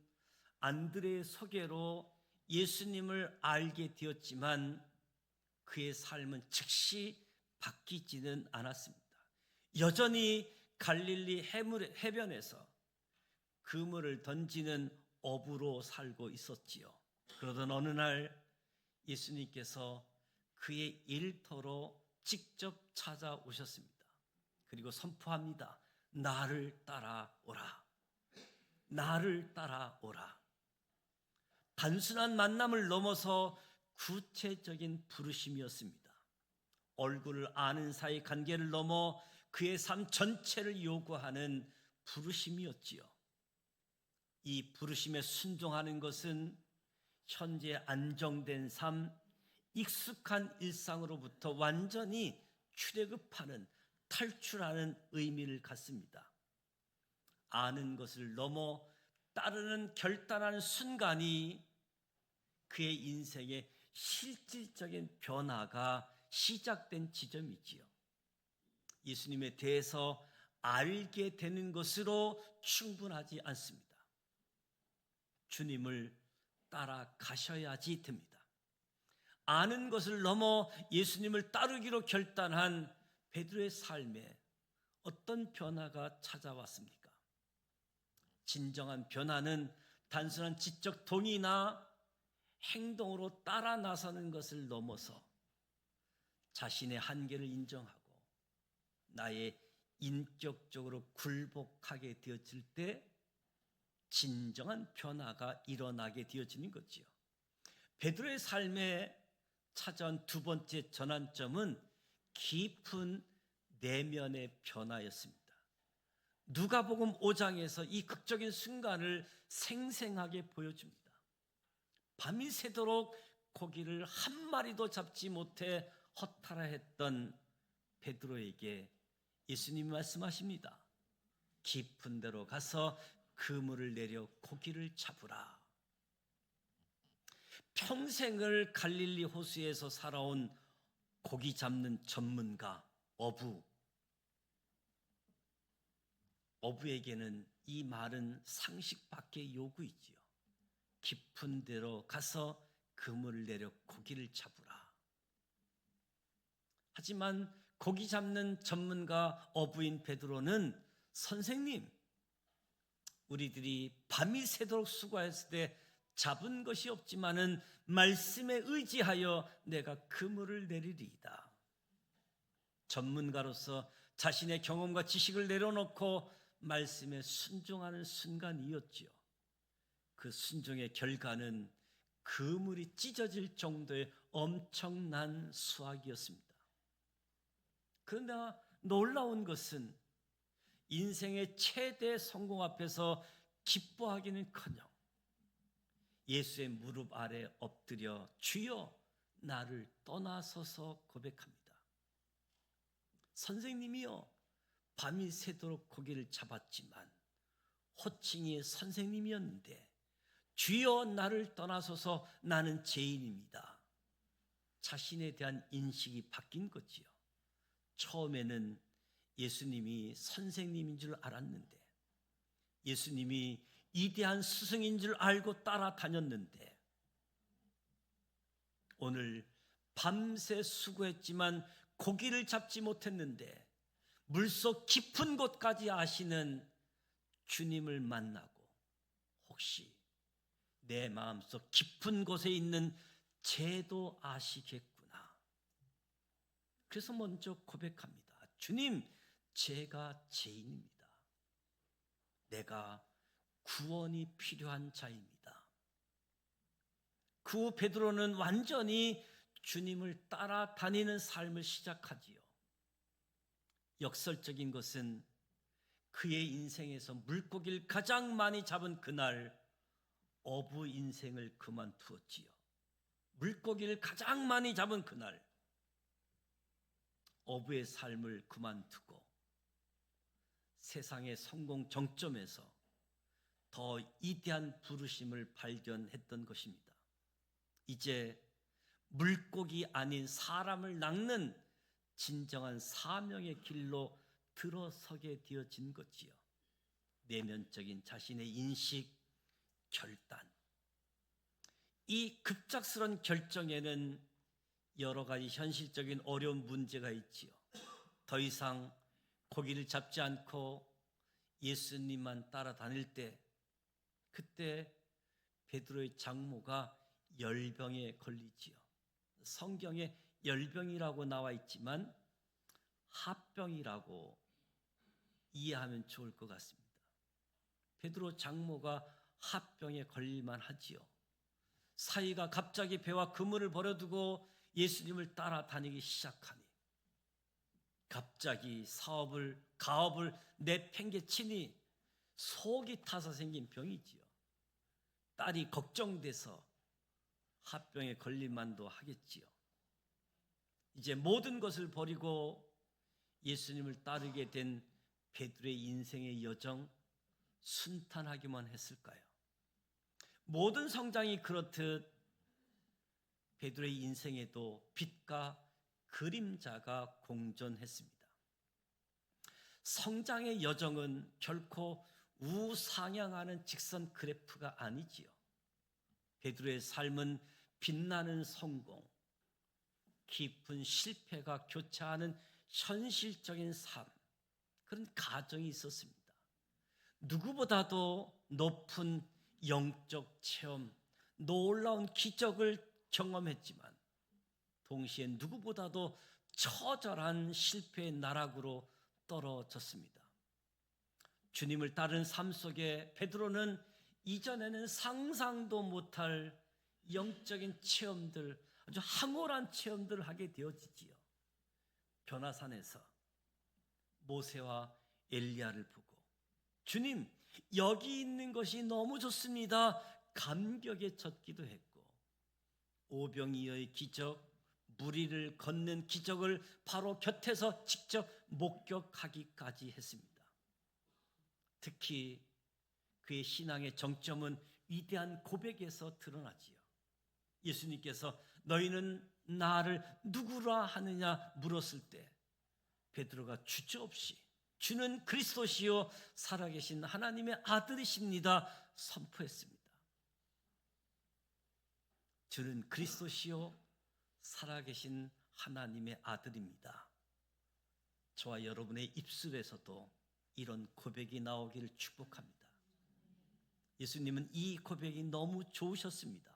안드레의 소개로 예수님을 알게 되었지만 그의 삶은 즉시 바뀌지는 않았습니다. 여전히 갈릴리 해변에서 그물을 던지는 어부로 살고 있었지요. 그러던 어느 날 예수님께서 그의 일터로 직접 찾아오셨습니다. 그리고 선포합니다. 나를 따라오라. 나를 따라오라. 단순한 만남을 넘어서 구체적인 부르심이었습니다. 얼굴을 아는 사이 관계를 넘어 그의 삶 전체를 요구하는 부르심이었지요. 이 부르심에 순종하는 것은 현재 안정된 삶, 익숙한 일상으로부터 완전히 출애굽하는, 탈출하는 의미를 갖습니다. 아는 것을 넘어 따르는 결단하는 순간이 그의 인생의 실질적인 변화가 시작된 지점이지요. 예수님에 대해서 알게 되는 것으로 충분하지 않습니다. 주님을 따라가셔야지 됩니다. 아는 것을 넘어 예수님을 따르기로 결단한 베드로의 삶에 어떤 변화가 찾아왔습니까? 진정한 변화는 단순한 지적 동의나 행동으로 따라 나서는 것을 넘어서 자신의 한계를 인정하고 나의 인격적으로 굴복하게 되어질 때 진정한 변화가 일어나게 되어지는 거지요. 베드로의 삶에 찾아온 두 번째 전환점은 깊은 내면의 변화였습니다. 누가복음 5장에서 이 극적인 순간을 생생하게 보여줍니다. 밤이 새도록 고기를 한 마리도 잡지 못해 허탈해했던 베드로에게 예수님이 말씀하십니다. 깊은 데로 가서 그물을 내려 고기를 잡으라. 평생을 갈릴리 호수에서 살아온 고기 잡는 전문가, 어부에게는 이 말은 상식 밖의 요구이지요. 깊은 데로 가서 그물을 내려 고기를 잡으라. 하지만 고기 잡는 전문가 어부인 베드로는 선생님, 우리들이 밤이 새도록 수고했을 때 잡은 것이 없지만은 말씀에 의지하여 내가 그물을 내리리이다. 전문가로서 자신의 경험과 지식을 내려놓고 말씀에 순종하는 순간이었지요. 그 순종의 결과는 그물이 찢어질 정도의 엄청난 수확이었습니다. 그러나 놀라운 것은 인생의 최대 성공 앞에서 기뻐하기는커녕 예수의 무릎 아래 엎드려 주여 나를 떠나소서 고백합니다. 선생님이여, 밤이 새도록 고기를 잡았지만 호칭이 선생님이었는데 주여 나를 떠나소서 나는 죄인입니다. 자신에 대한 인식이 바뀐 거지요. 처음에는 예수님이 선생님인 줄 알았는데, 예수님이 위대한 스승인 줄 알고 따라다녔는데, 오늘 밤새 수고했지만 고기를 잡지 못했는데 물속 깊은 곳까지 아시는 주님을 만나고, 혹시 내 마음속 깊은 곳에 있는 죄도 아시겠구나. 그래서 먼저 고백합니다. 주님, 제가 죄인입니다. 내가 구원이 필요한 자입니다. 그 후 베드로는 완전히 주님을 따라다니는 삶을 시작하지요. 역설적인 것은 그의 인생에서 물고기를 가장 많이 잡은 그날 어부 인생을 그만두었지요. 물고기를 가장 많이 잡은 그날 어부의 삶을 그만두고 세상의 성공 정점에서 더 위대한 부르심을 발견했던 것입니다. 이제 물고기 아닌 사람을 낚는 진정한 사명의 길로 들어서게 되어진 거지요. 내면적인 자신의 인식, 결단. 이 급작스런 결정에는 여러 가지 현실적인 어려운 문제가 있지요. 더 이상 고기를 잡지 않고 예수님만 따라다닐 때, 그때 베드로의 장모가 열병에 걸리지요. 성경에 열병이라고 나와 있지만 합병이라고 이해하면 좋을 것 같습니다. 베드로 장모가 합병에 걸릴만 하지요. 사이가 갑자기 배와 그물을 버려두고 예수님을 따라다니기 시작하니, 갑자기 가업을 내팽개치니 속이 타서 생긴 병이지요. 딸이 걱정돼서 합병에 걸릴만도 하겠지요. 이제 모든 것을 버리고 예수님을 따르게 된 베드로의 인생의 여정, 순탄하기만 했을까요? 모든 성장이 그렇듯 베드로의 인생에도 빛과 그림자가 공존했습니다. 성장의 여정은 결코 우상향하는 직선 그래프가 아니지요. 베드로의 삶은 빛나는 성공, 깊은 실패가 교차하는 현실적인 삶, 그런 가정이 있었습니다. 누구보다도 높은 영적 체험, 놀라운 기적을 경험했지만 동시에 누구보다도 처절한 실패의 나락으로 떨어졌습니다. 주님을 따른 삶 속에 베드로는 이전에는 상상도 못할 영적인 체험들, 아주 황홀한 체험들을 하게 되어지지요. 변화산에서 모세와 엘리야를 보고, 주님, 여기 있는 것이 너무 좋습니다. 감격에 젖기도 했고, 오병이어의 기적, 무리를 걷는 기적을 바로 곁에서 직접 목격하기까지 했습니다. 특히 그의 신앙의 정점은 위대한 고백에서 드러나지요. 예수님께서 너희는 나를 누구라 하느냐 물었을 때 베드로가 주저없이 주는 그리스도시요 살아계신 하나님의 아들이십니다 선포했습니다. 주는 그리스도시요 살아계신 하나님의 아들입니다. 저와 여러분의 입술에서도 이런 고백이 나오기를 축복합니다. 예수님은 이 고백이 너무 좋으셨습니다.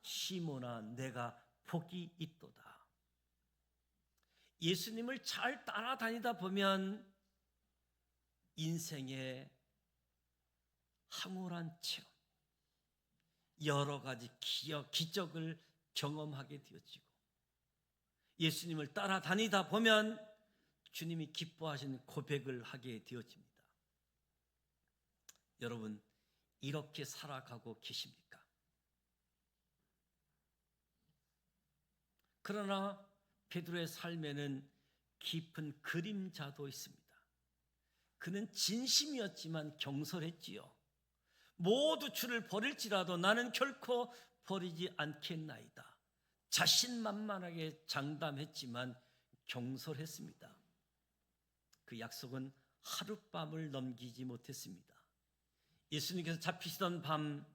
시몬아, 내가 복이 있도다. 예수님을 잘 따라다니다 보면 인생의 황홀한 체험, 여러 가지 기적을 경험하게 되어지고, 예수님을 따라다니다 보면 주님이 기뻐하시는 고백을 하게 되어집니다. 여러분, 이렇게 살아가고 계십니까? 그러나 베드로의 삶에는 깊은 그림자도 있습니다. 그는 진심이었지만 경솔했지요. 모두 주를 버릴지라도 나는 결코 버리지 않겠나이다. 자신만만하게 장담했지만 경솔했습니다. 그 약속은 하룻밤을 넘기지 못했습니다. 예수님께서 잡히시던 밤,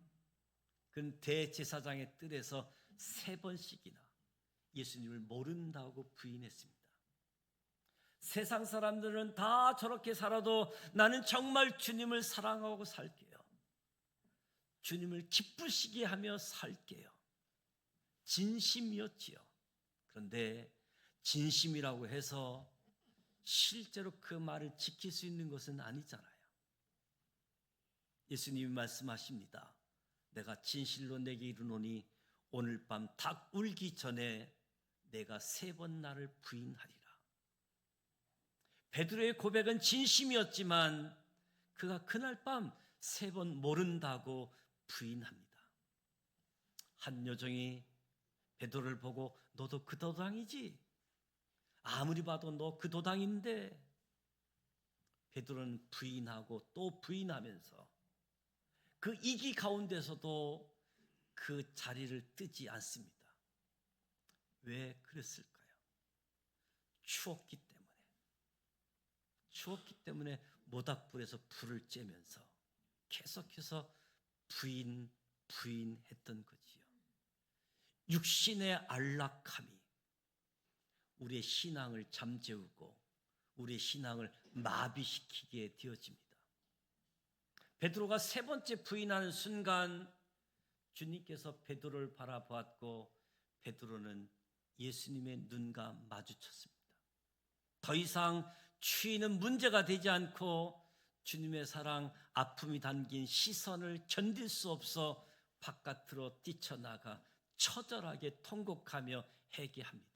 그 대제사장의 뜰에서 3번씩이나 예수님을 모른다고 부인했습니다. 세상 사람들은 다 저렇게 살아도 나는 정말 주님을 사랑하고 살게요. 주님을 기쁘시게 하며 살게요. 진심이었지요. 그런데 진심이라고 해서 실제로 그 말을 지킬 수 있는 것은 아니잖아요. 예수님이 말씀하십니다. 내가 진실로 내게 이르노니 오늘 밤 닭 울기 전에 내가 3번 나를 부인하리라. 베드로의 고백은 진심이었지만 그가 그날 밤 3번 모른다고 부인합니다. 한 요정이 베드로를 보고 너도 그 도당이지? 아무리 봐도 너 그 도당인데. 베드로는 부인하고 또 부인하면서 그 이기 가운데서도 그 자리를 뜨지 않습니다. 왜 그랬을까요? 추웠기 때문에 모닥불에서 불을 쬐면서 계속해서 부인했던 거지요. 육신의 안락함이 우리의 신앙을 잠재우고 우리의 신앙을 마비시키게 되어집니다. 베드로가 3번째 부인하는 순간 주님께서 베드로를 바라보았고 베드로는 예수님의 눈과 마주쳤습니다. 더 이상 추위는 문제가 되지 않고 주님의 사랑, 아픔이 담긴 시선을 견딜 수 없어 바깥으로 뛰쳐나가 처절하게 통곡하며 회개합니다.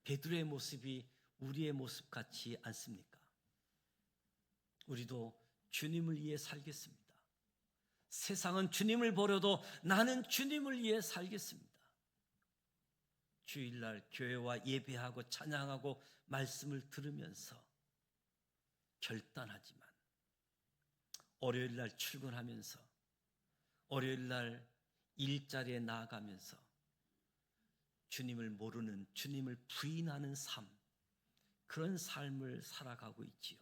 베드로의 모습이 우리의 모습 같지 않습니까? 우리도 주님을 위해 살겠습니다. 세상은 주님을 버려도 나는 주님을 위해 살겠습니다. 주일날 교회와 예배하고 찬양하고 말씀을 들으면서 결단하지만 월요일날 출근하면서 월요일날 일자리에 나아가면서 주님을 모르는, 주님을 부인하는 삶, 그런 삶을 살아가고 있지요.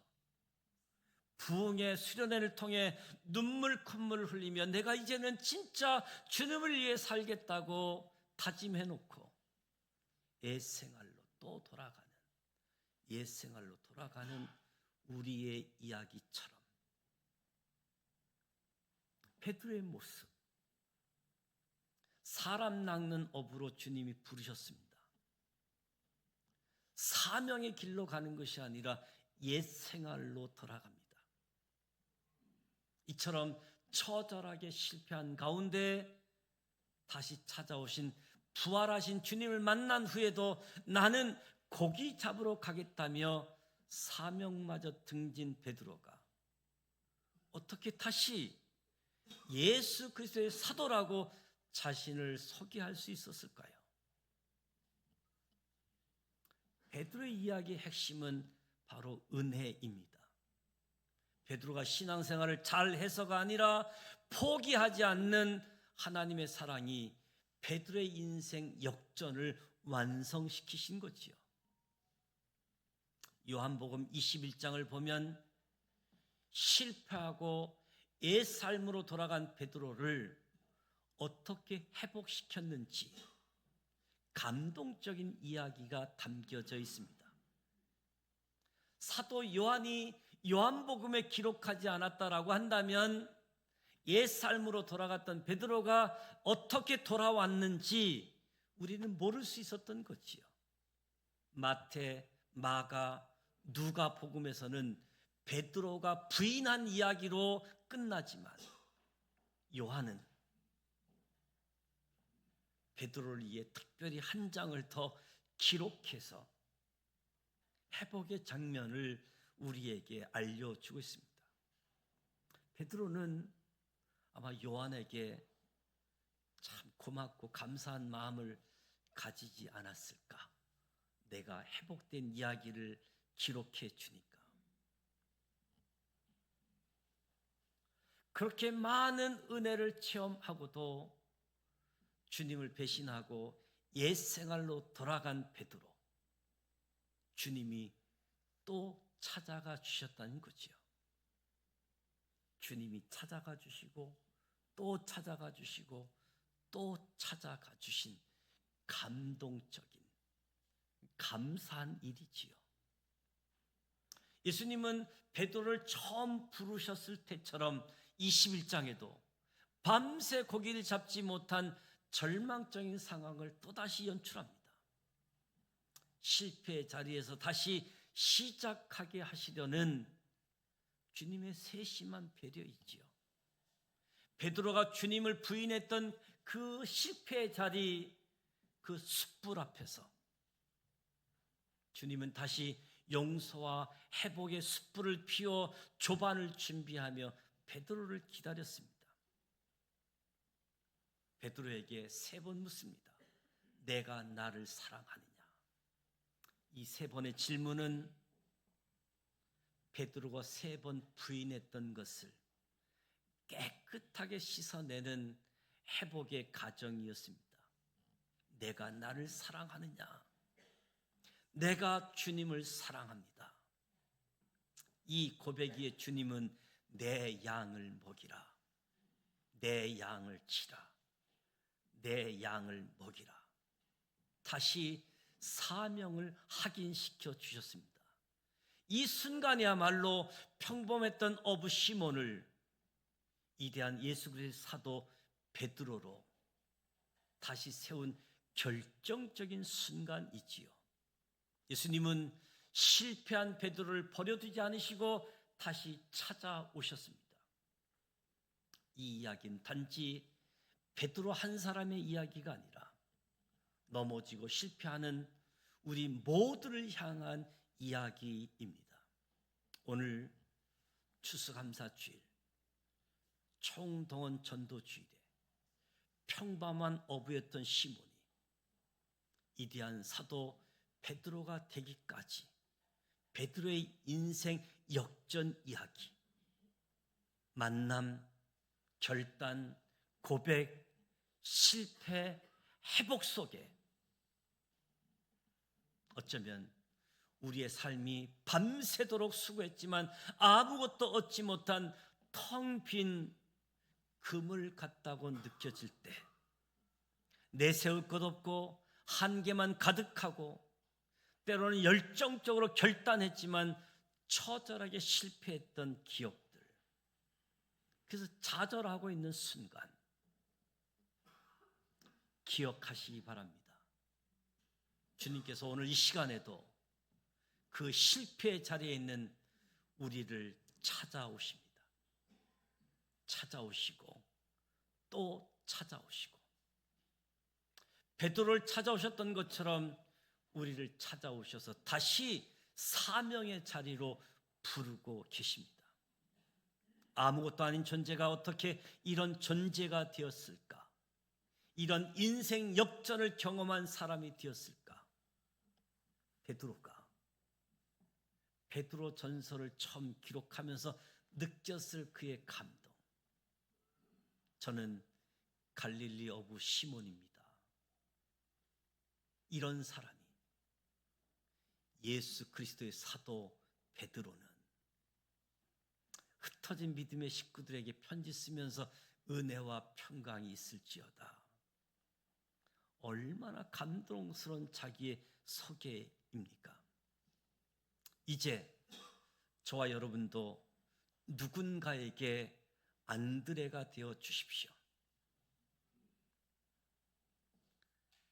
부흥의 수련회를 통해 눈물 콧물을 흘리며 내가 이제는 진짜 주님을 위해 살겠다고 다짐해놓고 옛생활로 또 돌아가는, 옛생활로 돌아가는 우리의 이야기처럼 베드로의 모습, 사람 낚는 업으로 주님이 부르셨습니다. 사명의 길로 가는 것이 아니라 옛생활로 돌아갑니다. 이처럼 처절하게 실패한 가운데 다시 찾아오신 부활하신 주님을 만난 후에도 나는 고기 잡으러 가겠다며 사명마저 등진 베드로가 어떻게 다시 예수 그리스도의 사도라고 자신을 소개할 수 있었을까요? 베드로의 이야기의 핵심은 바로 은혜입니다. 베드로가 신앙생활을 잘 해서가 아니라 포기하지 않는 하나님의 사랑이 베드로의 인생 역전을 완성시키신 거지요. 요한복음 21장을 보면 실패하고 옛 삶으로 돌아간 베드로를 어떻게 회복시켰는지 감동적인 이야기가 담겨져 있습니다. 사도 요한이 요한복음에 기록하지 않았다라고 한다면 옛 삶으로 돌아갔던 베드로가 어떻게 돌아왔는지 우리는 모를 수 있었던 거지요. 마태, 마가, 누가 복음에서는 베드로가 부인한 이야기로 끝나지만 요한은 베드로를 위해 특별히 한 장을 더 기록해서 회복의 장면을 우리에게 알려주고 있습니다. 베드로는 아마 요한에게 참 고맙고 감사한 마음을 가지지 않았을까 내가 회복된 이야기를 기록해 주니까. 그렇게 많은 은혜를 체험하고도 주님을 배신하고 옛 생활로 돌아간 베드로, 주님이 또 찾아가 주셨다는 거지요. 주님이 찾아가 주시고 또 찾아가 주시고 또 찾아가 주신 감동적인, 감사한 일이지요. 예수님은 베드로를 처음 부르셨을 때처럼 21장에도 밤새 고기를 잡지 못한 절망적인 상황을 또다시 연출합니다. 실패의 자리에서 다시 시작하게 하시려는 주님의 세심한 배려이지요. 베드로가 주님을 부인했던 그 실패의 자리, 그 숯불 앞에서 주님은 다시 용서와 회복의 숯불을 피워 조반을 준비하며 베드로를 기다렸습니다. 베드로에게 3번 묻습니다. 내가 나를 사랑하느냐? 이 3번의 질문은 베드로가 3번 부인했던 것을 깨끗하게 씻어내는 회복의 과정이었습니다. 내가 나를 사랑하느냐? 내가 주님을 사랑합니다. 이 고백기에 주님은 내 양을 먹이라, 내 양을 치라, 내 양을 먹이라, 다시 사명을 확인시켜 주셨습니다. 이 순간이야말로 평범했던 어부 시몬을 위대한 예수 그리스도의 사도 베드로로 다시 세운 결정적인 순간이지요. 예수님은 실패한 베드로를 버려두지 않으시고 다시 찾아오셨습니다. 이 이야기는 단지 베드로 한 사람의 이야기가 아니라 넘어지고 실패하는 우리 모두를 향한 이야기입니다. 오늘 추수감사주일, 총동원 전도주일에 평범한 어부였던 시몬이 위대한 사도 베드로가 되기까지 베드로의 인생 역전 이야기, 만남, 결단, 고백, 실패, 회복 속에 어쩌면 우리의 삶이 밤새도록 수고했지만 아무것도 얻지 못한 텅 빈 그물 같다고 느껴질 때, 내세울 것 없고 한계만 가득하고 때로는 열정적으로 결단했지만 처절하게 실패했던 기억들, 그래서 좌절하고 있는 순간 기억하시기 바랍니다. 주님께서 오늘 이 시간에도 그 실패의 자리에 있는 우리를 찾아오십니다. 찾아오시고 또 찾아오시고, 베드로를 찾아오셨던 것처럼 우리를 찾아오셔서 다시 사명의 자리로 부르고 계십니다. 아무것도 아닌 존재가 어떻게 이런 존재가 되었을까? 이런 인생 역전을 경험한 사람이 되었을까? 베드로가 베드로 전설을 처음 기록하면서 느꼈을 그의 감동, 저는 갈릴리 어부 시몬입니다. 이런 사람이 예수 그리스도의 사도 베드로는 흩어진 믿음의 식구들에게 편지 쓰면서 은혜와 평강이 있을지어다. 얼마나 감동스러운 자기의 소개입니까? 이제 저와 여러분도 누군가에게 안드레가 되어 주십시오.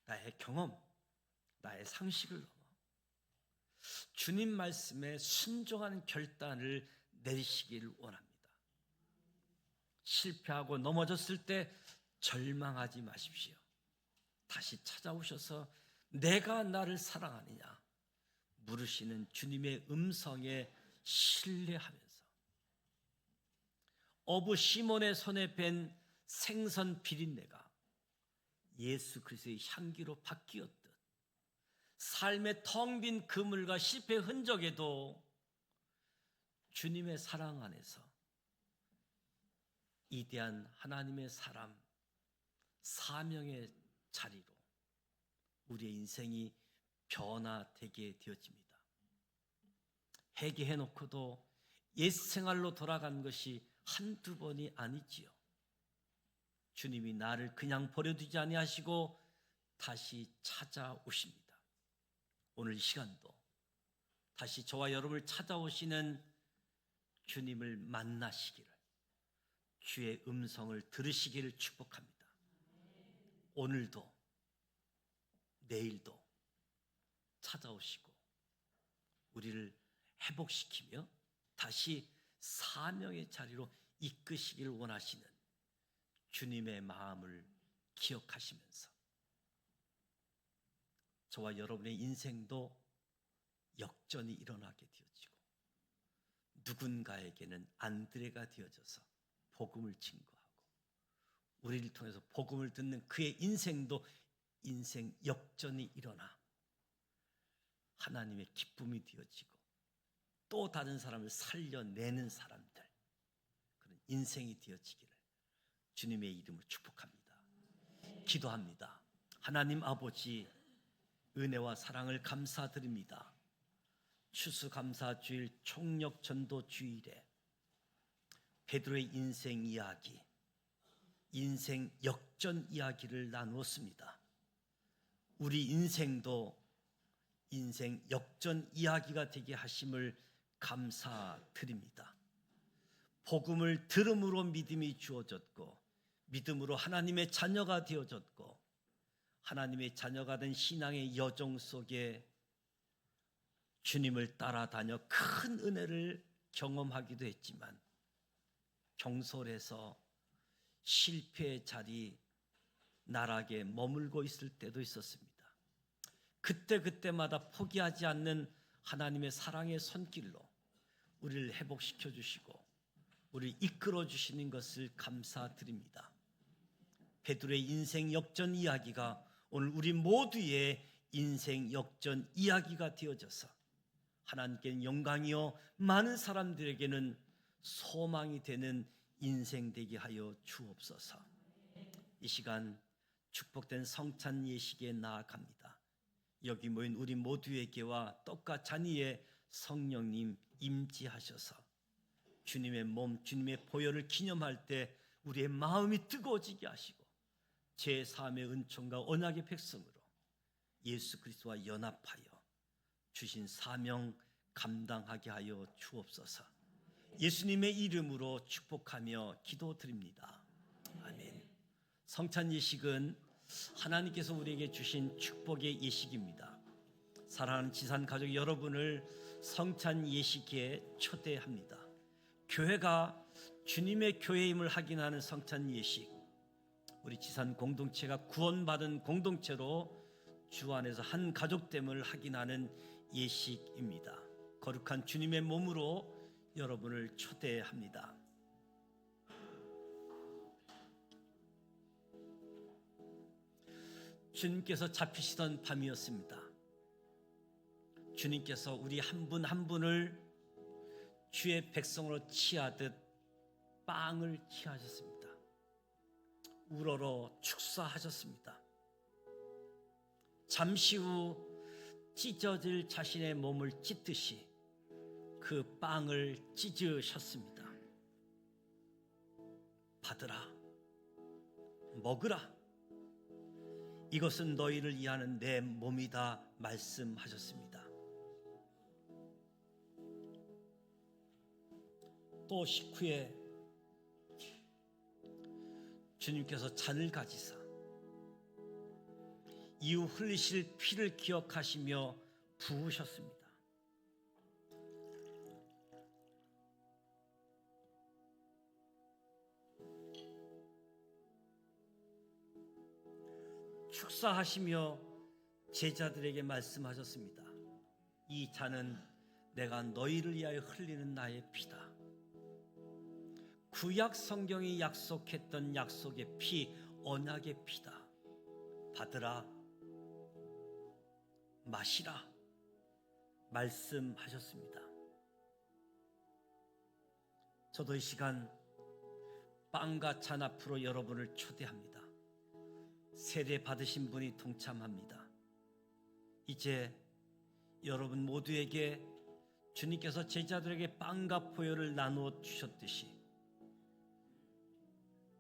나의 경험, 나의 상식을 넘어 주님 말씀에 순종하는 결단을 내리시기를 원합니다. 실패하고 넘어졌을 때 절망하지 마십시오. 다시 찾아오셔서 내가 나를 사랑하느냐 물으시는 주님의 음성에 신뢰하면서 어부 시몬의 손에 밴 생선 비린내가 예수 그리스도의 향기로 바뀌었듯 삶의 텅 빈 그물과 실패 흔적에도 주님의 사랑 안에서 이대한 하나님의 사람, 사명의 자리로 우리의 인생이 변화되게 되어집니다. 회개해놓고도 옛 생활로 돌아간 것이 한두 번이 아니지요. 주님이 나를 그냥 버려두지 아니하시고 다시 찾아오십니다. 오늘 이 시간도 다시 저와 여러분을 찾아오시는 주님을 만나시기를, 주의 음성을 들으시기를 축복합니다. 오늘도 내일도 찾아오시고 우리를 회복시키며 다시 사명의 자리로 이끄시기를 원하시는 주님의 마음을 기억하시면서 저와 여러분의 인생도 역전이 일어나게 되어지고 누군가에게는 안드레가 되어져서 복음을 증거하고 우리를 통해서 복음을 듣는 그의 인생도 인생 역전이 일어나 하나님의 기쁨이 되어지고 또 다른 사람을 살려내는 사람들, 그런 인생이 되어지기를 주님의 이름으로 축복합니다. 기도합니다. 하나님 아버지, 은혜와 사랑을 감사드립니다. 추수감사주일 총력전도주일에 베드로의 인생 이야기, 인생 역전 이야기를 나누었습니다. 우리 인생도 인생 역전 이야기가 되게 하심을 감사드립니다. 복음을 들음으로 믿음이 주어졌고 믿음으로 하나님의 자녀가 되어졌고 하나님의 자녀가 된 신앙의 여정 속에 주님을 따라다녀 큰 은혜를 경험하기도 했지만 경솔해서 실패의 자리 나락에 머물고 있을 때도 있었습니다. 그때마다 포기하지 않는 하나님의 사랑의 손길로 우리를 회복시켜 주시고 우리를 이끌어 주시는 것을 감사드립니다. 베드로의 인생 역전 이야기가 오늘 우리 모두의 인생 역전 이야기가 되어져서 하나님께는 영광이요 많은 사람들에게는 소망이 되는 인생 되게 하여 주옵소서. 이 시간 축복된 성찬 예식에 나아갑니다. 여기 모인 우리 모두에게와 떡과 잔이에 성령님 임재하셔서 주님의 몸, 주님의 보혈을 기념할 때 우리의 마음이 뜨거워지게 하시고 제3의 은총과 언약의 백성으로 예수 그리스도와 연합하여 주신 사명 감당하게 하여 주옵소서. 예수님의 이름으로 축복하며 기도드립니다. 아멘. 성찬 예식은 하나님께서 우리에게 주신 축복의 예식입니다. 사랑하는 지산 가족 여러분을 성찬 예식에 초대합니다. 교회가 주님의 교회임을 확인하는 성찬 예식, 우리 지산 공동체가 구원받은 공동체로 주 안에서 한 가족됨을 확인하는 예식입니다. 거룩한 주님의 몸으로 여러분을 초대합니다. 주님께서 잡히시던 밤이었습니다. 주님께서 우리 한 분 한 분을 주의 백성으로 취하듯 빵을 취하셨습니다. 우러러 축사하셨습니다. 잠시 후 찢어질 자신의 몸을 찢듯이 그 빵을 찢으셨습니다. 받으라, 먹으라, 이것은 너희를 위하는 내 몸이다 말씀하셨습니다. 또 식후에 주님께서 잔을 가지사 이후 흘리실 피를 기억하시며 부으셨습니다. 축사하시며 제자들에게 말씀하셨습니다. 이 잔은 내가 너희를 위하여 흘리는 나의 피다. 구약 성경이 약속했던 약속의 피, 언약의 피다. 받으라, 마시라 말씀하셨습니다. 저도 이 시간 빵과 잔 앞으로 여러분을 초대합니다. 세례 받으신 분이 동참합니다. 이제 여러분 모두에게 주님께서 제자들에게 빵과 보혈을 나누어 주셨듯이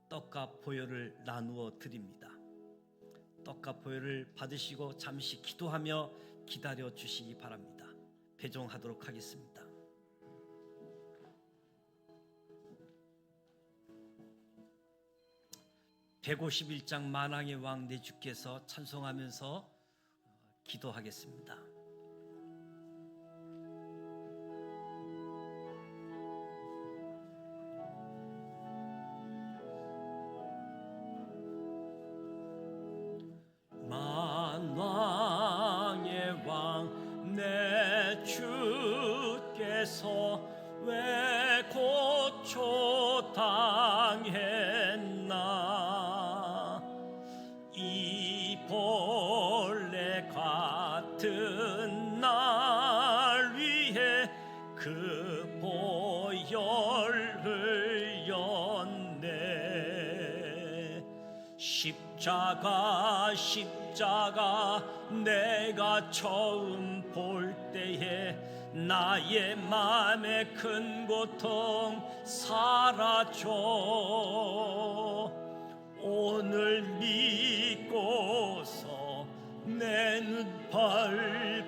떡과 보혈을 나누어 드립니다. 떡과 보혈을 받으시고 잠시 기도하며 기다려 주시기 바랍니다. 배종하도록 하겠습니다. (151장) 만왕의 왕 내 주께서 찬송하면서 기도하겠습니다. 만왕의 왕 내 주께서 왜 고초당했나 이 벌레 같은 날 위해 그 보혈 흘렸네. 십자가 내가 처음 볼 때에 나의 맘에 큰 고통 사라져. 오늘 믿고서 내 눈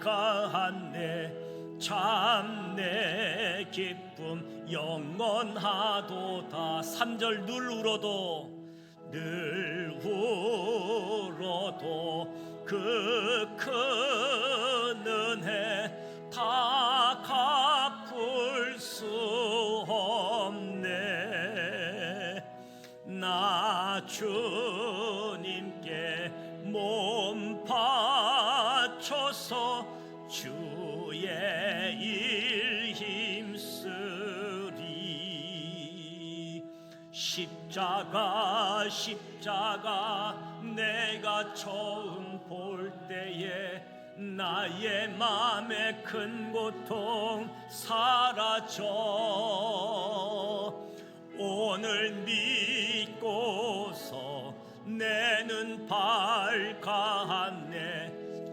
밝았네. 참 내 기쁨 영원하도다. 3절 늘 울어도 그 큰 은혜 다 갚을 수 없네. 나 주님께 몸 바쳐서 주의 일 힘쓰리. 십자가 내가 처음 볼 때에 나의 맘에 큰 고통 사라져. 오늘 믿고서 내 눈 밝았네.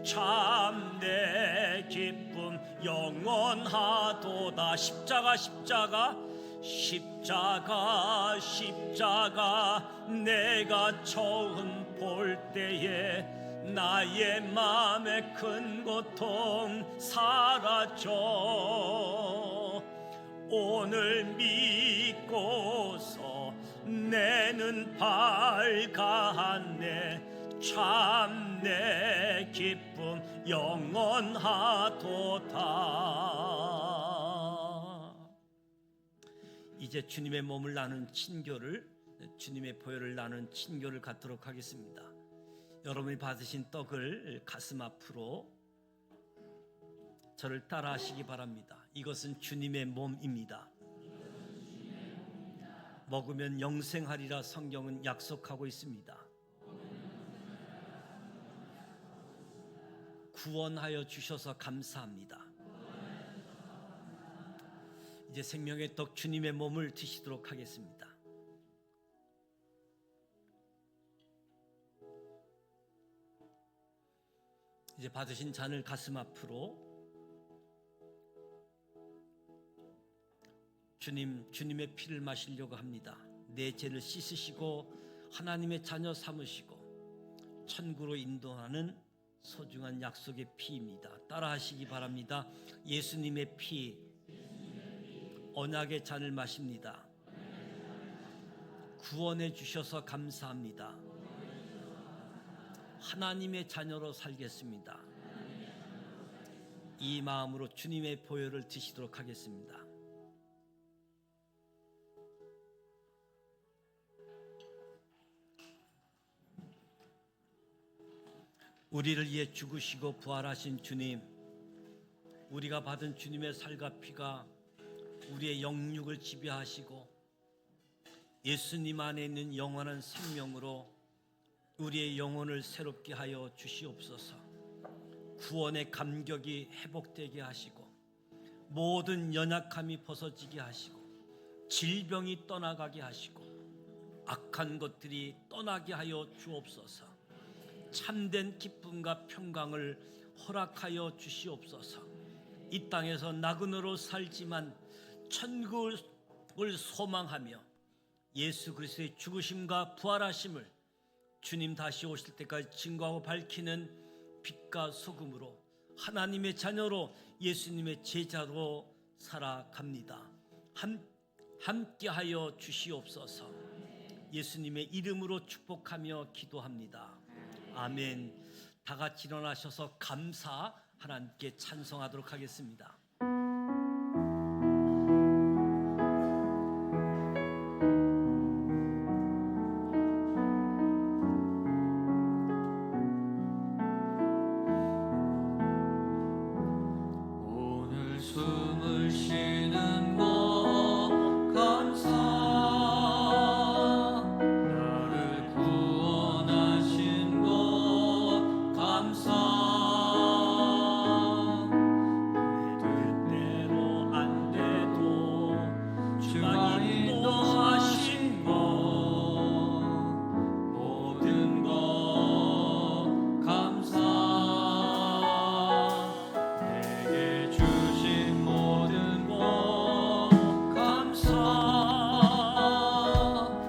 참 내 기쁨 영원하도다. 십자가 내가 처음 볼 때에 나의 맘에 큰 고통 사라져. 오늘 믿고서 내 눈 밝았네. 참 내 기쁨 영원하도다. 이제 주님의 몸을 나눈 친교를, 주님의 보혈을 나눈 친교를 갖도록 하겠습니다. 여러분이 받으신 떡을 가슴 앞으로 저를 따라 하시기 바랍니다. 이것은 주님의 몸입니다. 먹으면 영생하리라 성경은 약속하고 있습니다. 구원하여 주셔서 감사합니다. 이제 생명의 떡 주님의 몸을 드시도록 하겠습니다. 이제 받으신 잔을 가슴 앞으로 주님의 피를 마시려고 합니다. 내 죄를 씻으시고 하나님의 자녀 삼으시고 천국으로 인도하는 소중한 약속의 피입니다. 따라하시기 바랍니다. 예수님의 피, 언약의 잔을 마십니다. 구원해 주셔서 감사합니다. 하나님의 자녀로 살겠습니다. 이 마음으로 주님의 보혈을 드시도록 하겠습니다. 우리를 위해 죽으시고 부활하신 주님, 우리가 받은 주님의 살과 피가 우리의 영육을 지배하시고 예수님 안에 있는 영원한 생명으로 우리의 영혼을 새롭게 하여 주시옵소서. 구원의 감격이 회복되게 하시고 모든 연약함이 벗어지게 하시고 질병이 떠나가게 하시고 악한 것들이 떠나게 하여 주옵소서. 참된 기쁨과 평강을 허락하여 주시옵소서. 이 땅에서 나그네로 살지만 천국을 소망하며 예수 그리스도의 죽으심과 부활하심을 주님 다시 오실 때까지 증거하고 밝히는 빛과 소금으로 하나님의 자녀로 예수님의 제자로 살아갑니다. 함께하여 주시옵소서. 예수님의 이름으로 축복하며 기도합니다. 아멘. 다 같이 일어나셔서 감사 하나님께 찬송하도록 하겠습니다. 오늘 숨을 쉬는 것 감사, 나를 구원하신 것 감사, 뜻대로 안 돼도 주가 인도하신 것 모든 것 감사, 내게 주신 모든 것 감사,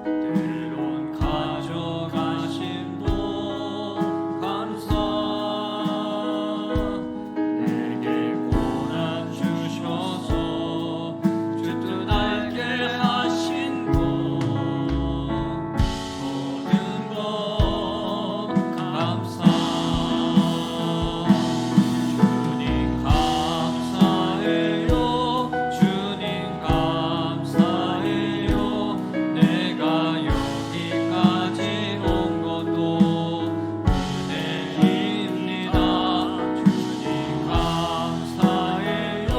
때론 가져가신 것 감사, 내게 고난 주셔서 주 뜻 알게 하신 것 모든 것 감사, 주님 감사해요. 주님 감사해요. 내가 여기까지 온 것도 은혜입니다. 주님 감사해요.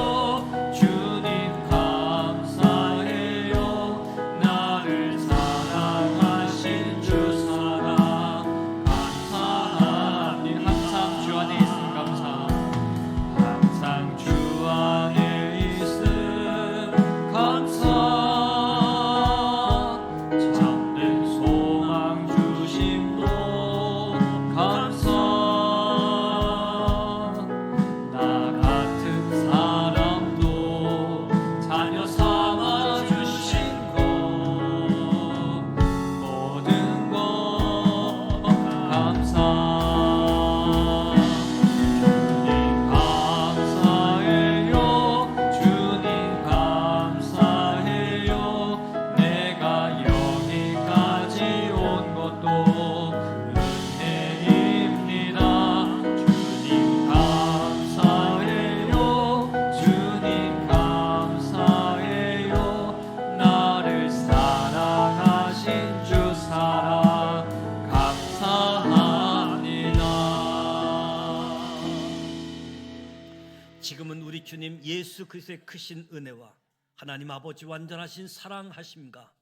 주님 감사해요. 나를 사랑하신 주 사랑 감사합니다. 항상 주 안에 있음 감사, 항상 주 안에 있음 감사, 참된 소망 주심도 감사, 나 같은 사람도 자녀 삼아 주신 것 모든 것 감사, 주님 감사해요. 주님 감사해요. 내가 여기까지 온 것도 은혜입니다. 주님 감사해요. 주님 감사해요. 나를 사랑하신 주 사랑 감사합니다. 지금은 우리 주님 예수 그리스도의 크신 은혜와 하나님 아버지 완전하신 사랑하심과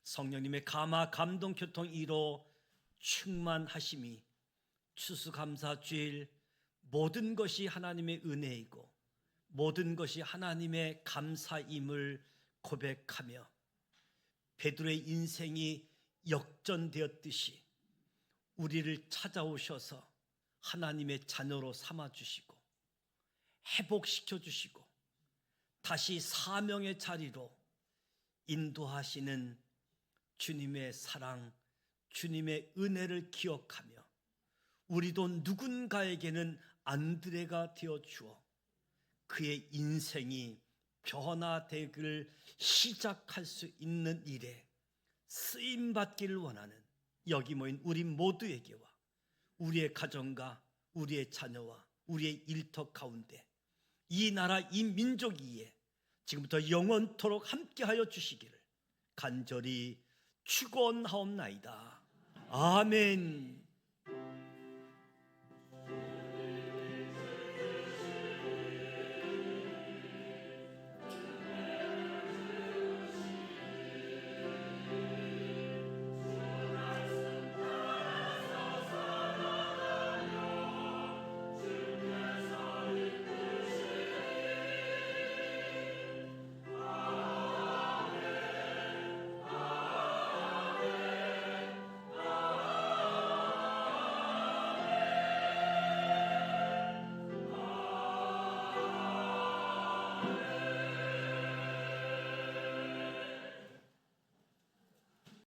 성령님의 감화 감동 교통 이로 충만하심이 추수감사 주일 모든 것이 하나님의 은혜이고 모든 것이 하나님의 감사임을 고백하며 베드로의 인생이 역전되었듯이 우리를 찾아오셔서 하나님의 자녀로 삼아주시고 회복시켜주시고 다시 사명의 자리로 인도하시는 주님의 사랑, 주님의 은혜를 기억하며 우리도 누군가에게는 안드레가 되어 주어 그의 인생이 변화되기를 시작할 수 있는 일에 쓰임받기를 원하는 여기 모인 우리 모두에게와 우리의 가정과 우리의 자녀와 우리의 일터 가운데 이 나라 이 민족 위에 지금부터 영원토록 함께하여 주시기를 간절히 축원하옵나이다. 아멘.